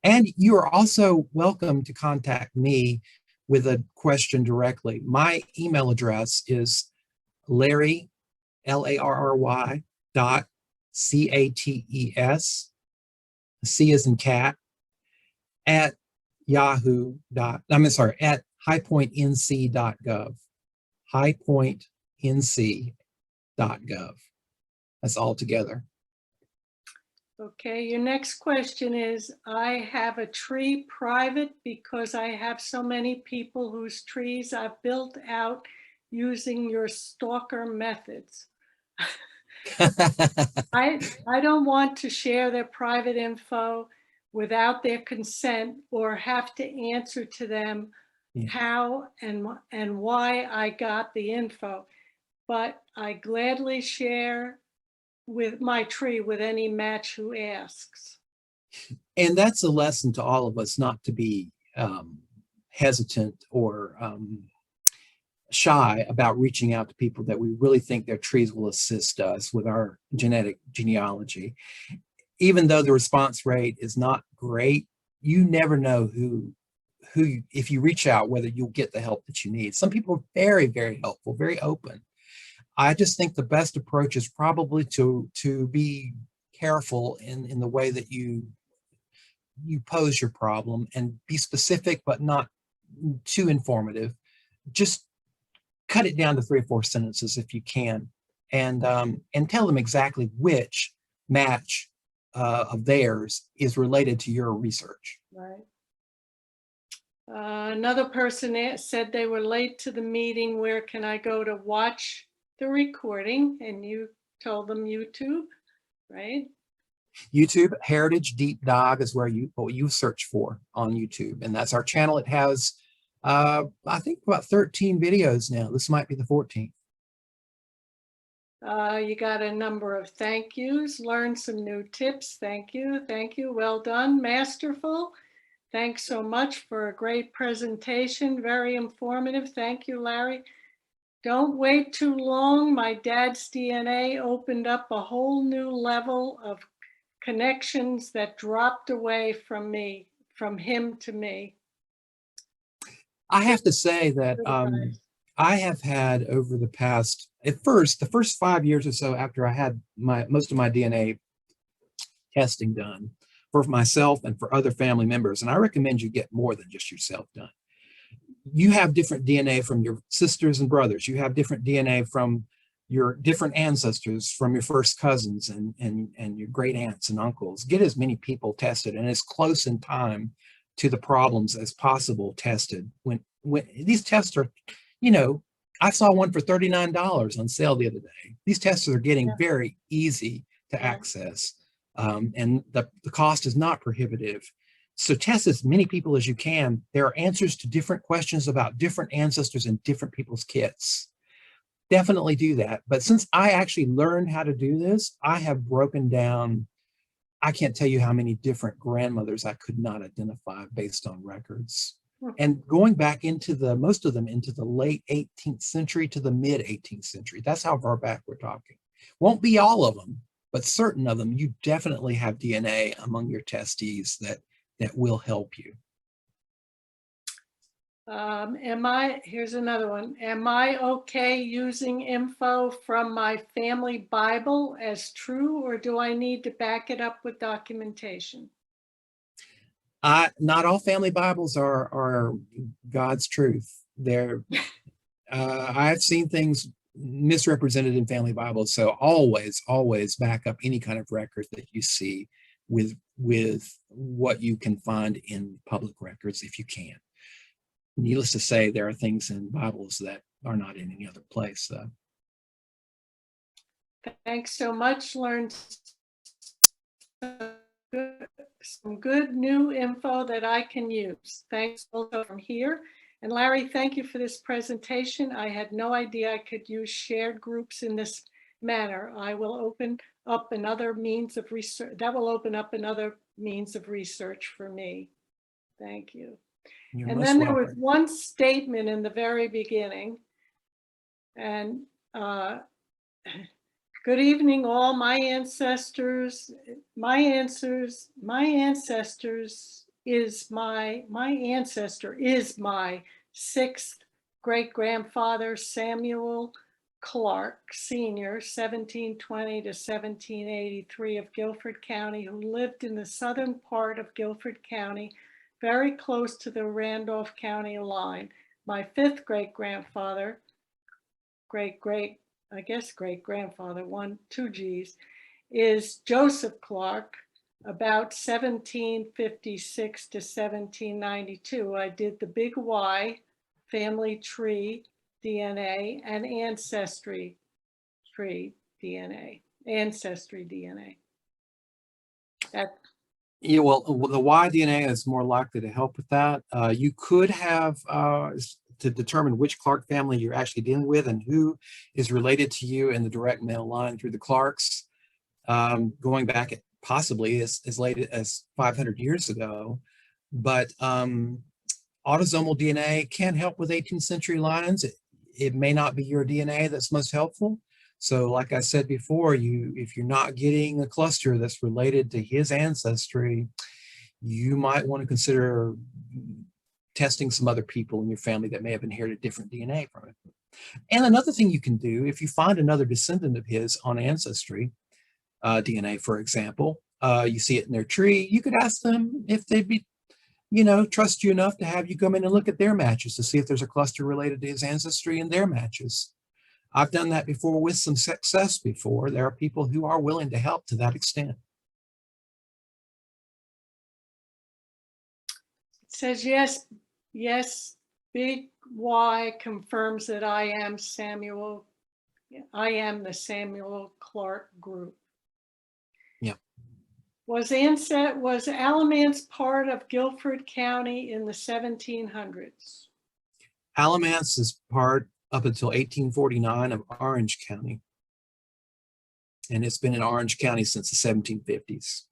And you are also welcome to contact me with a question directly. My email address is Larry, Larry, dot CATES, C as in cat, at at highpointnc.gov. highpointnc.gov. That's all together. Okay, your next question is, I have a tree private because I have so many people whose trees I've built out using your stalker methods. I don't want to share their private info without their consent or have to answer to them how and why I got the info, but I gladly share with my tree with any match who asks. And that's a lesson to all of us, not to be hesitant or shy about reaching out to people that we really think their trees will assist us with our genetic genealogy. Even though the response rate is not great, you never know who if you reach out, whether you'll get the help that you need. Some people are very, very helpful, very open. I just think the best approach is probably to be careful in the way that you pose your problem, and be specific but not too informative. Just cut it down to 3 or 4 sentences if you can, and tell them exactly which match of theirs is related to your research. Right. Another person said they were late to the meeting. Where can I go to watch the recording? And you told them YouTube, right? YouTube, Heritage Deep Dive is where you search for on YouTube, and that's our channel. It has I think about 13 videos now. This might be the 14th. You got a number of thank yous, learned some new tips. Thank you. Well done, masterful. Thanks so much for a great presentation. Very informative. Thank you, Larry. Don't wait too long. My dad's DNA opened up a whole new level of connections that dropped away from him to me. I have to say that I have had over the past, the first 5 years or so after I had most of my DNA testing done for myself and for other family members, and I recommend you get more than just yourself done. You have different DNA from your sisters and brothers. You have different DNA from your different ancestors, from your first cousins and your great aunts and uncles. Get as many people tested and as close in time to the problems as possible tested. When these tests are, I saw one for $39 on sale the other day. These tests are getting very easy to access, and the cost is not prohibitive. So test as many people as you can. There are answers to different questions about different ancestors in different people's kits. Definitely do that. But since I actually learned how to do this, I have broken down, I can't tell you how many different grandmothers I could not identify based on records. And going back into most of them into the late 18th century to the mid 18th century. That's how far back we're talking. Won't be all of them, but certain of them, you definitely have DNA among your testees that will help you. Here's another one. Am I okay using info from my family Bible as true, or do I need to back it up with documentation? Not all family Bibles are God's truth. I've seen things misrepresented in family Bibles, so always back up any kind of record that you see with what you can find in public records if you can. Needless to say, there are things in Bibles that are not in any other place. Thanks so much. Learned some good new info that I can use. Thanks also from here. And Larry, thank you for this presentation. I had no idea I could use shared groups in manner. I will open up another means of research. That will open up another means of research for me. Thank you. You're And most then there was welcome. one statement in the very beginning. And good evening, all my ancestors. My ancestor is my sixth great-grandfather, Samuel Clark Sr., 1720 to 1783 of Guilford County, who lived in the southern part of Guilford County, very close to the Randolph County line. My fifth great-grandfather, great-grandfather, 2 G's, is Joseph Clark, about 1756 to 1792. I did the Big Y family tree DNA and ancestry tree DNA, ancestry DNA. That Yeah, well, the Y DNA is more likely to help with that. You could have to determine which Clark family you're actually dealing with and who is related to you in the direct male line through the Clarks, going back possibly as late as 500 years ago. But autosomal DNA can help with 18th century lines. It may not be your DNA that's most helpful. So like I said before, if you're not getting a cluster that's related to his ancestry, you might want to consider testing some other people in your family that may have inherited different DNA from it. And another thing you can do, if you find another descendant of his on Ancestry DNA, for example, you see it in their tree, you could ask them if they'd be, trust you enough to have you come in and look at their matches to see if there's a cluster related to his ancestry in their matches. I've done that before with some success before. There are people who are willing to help to that extent. it says yes, Big Y confirms that I am the Samuel Clark group. Yeah. Was Alamance part of Guilford County in the 1700s? Alamance is part up until 1849 of Orange County. And it's been in Orange County since the 1750s.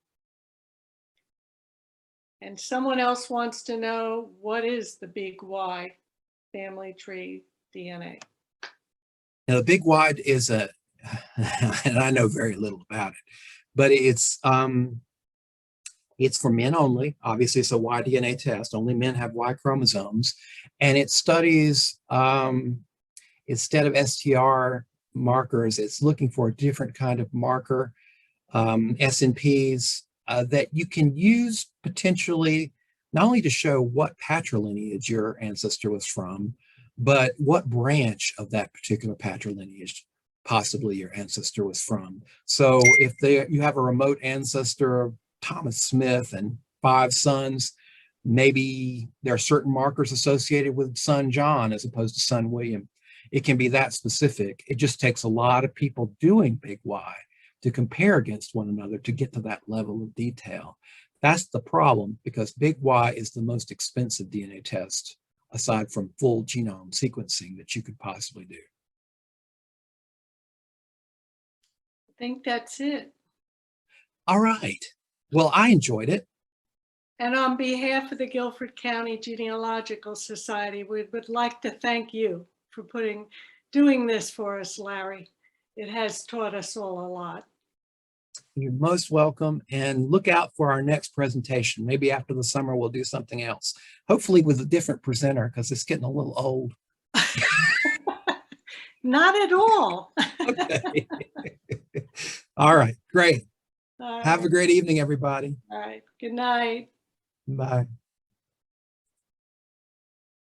And someone else wants to know, what is the Big Y family tree DNA? Now, the Big Y is and I know very little about it, but it's for men only. Obviously, it's a Y DNA test. Only men have Y chromosomes. And it studies, instead of STR markers, it's looking for a different kind of marker, SNPs, that you can use potentially not only to show what patrilineage your ancestor was from, but what branch of that particular patrilineage possibly your ancestor was from. So if you have a remote ancestor of Thomas Smith and 5 sons, maybe there are certain markers associated with son John as opposed to son William. It can be that specific. It just takes a lot of people doing Big Y to compare against one another to get to that level of detail. That's the problem, because Big Y is the most expensive DNA test aside from full genome sequencing that you could possibly do. I think that's it. All right. Well, I enjoyed it. And on behalf of the Guilford County Genealogical Society, we would like to thank you for doing this for us, Larry. It has taught us all a lot. You're most welcome, and look out for our next presentation. Maybe after the summer, we'll do something else, hopefully with a different presenter, because it's getting a little old. Not at all. Okay. All right, great. All right. Have a great evening, everybody. All right. Good night. Bye.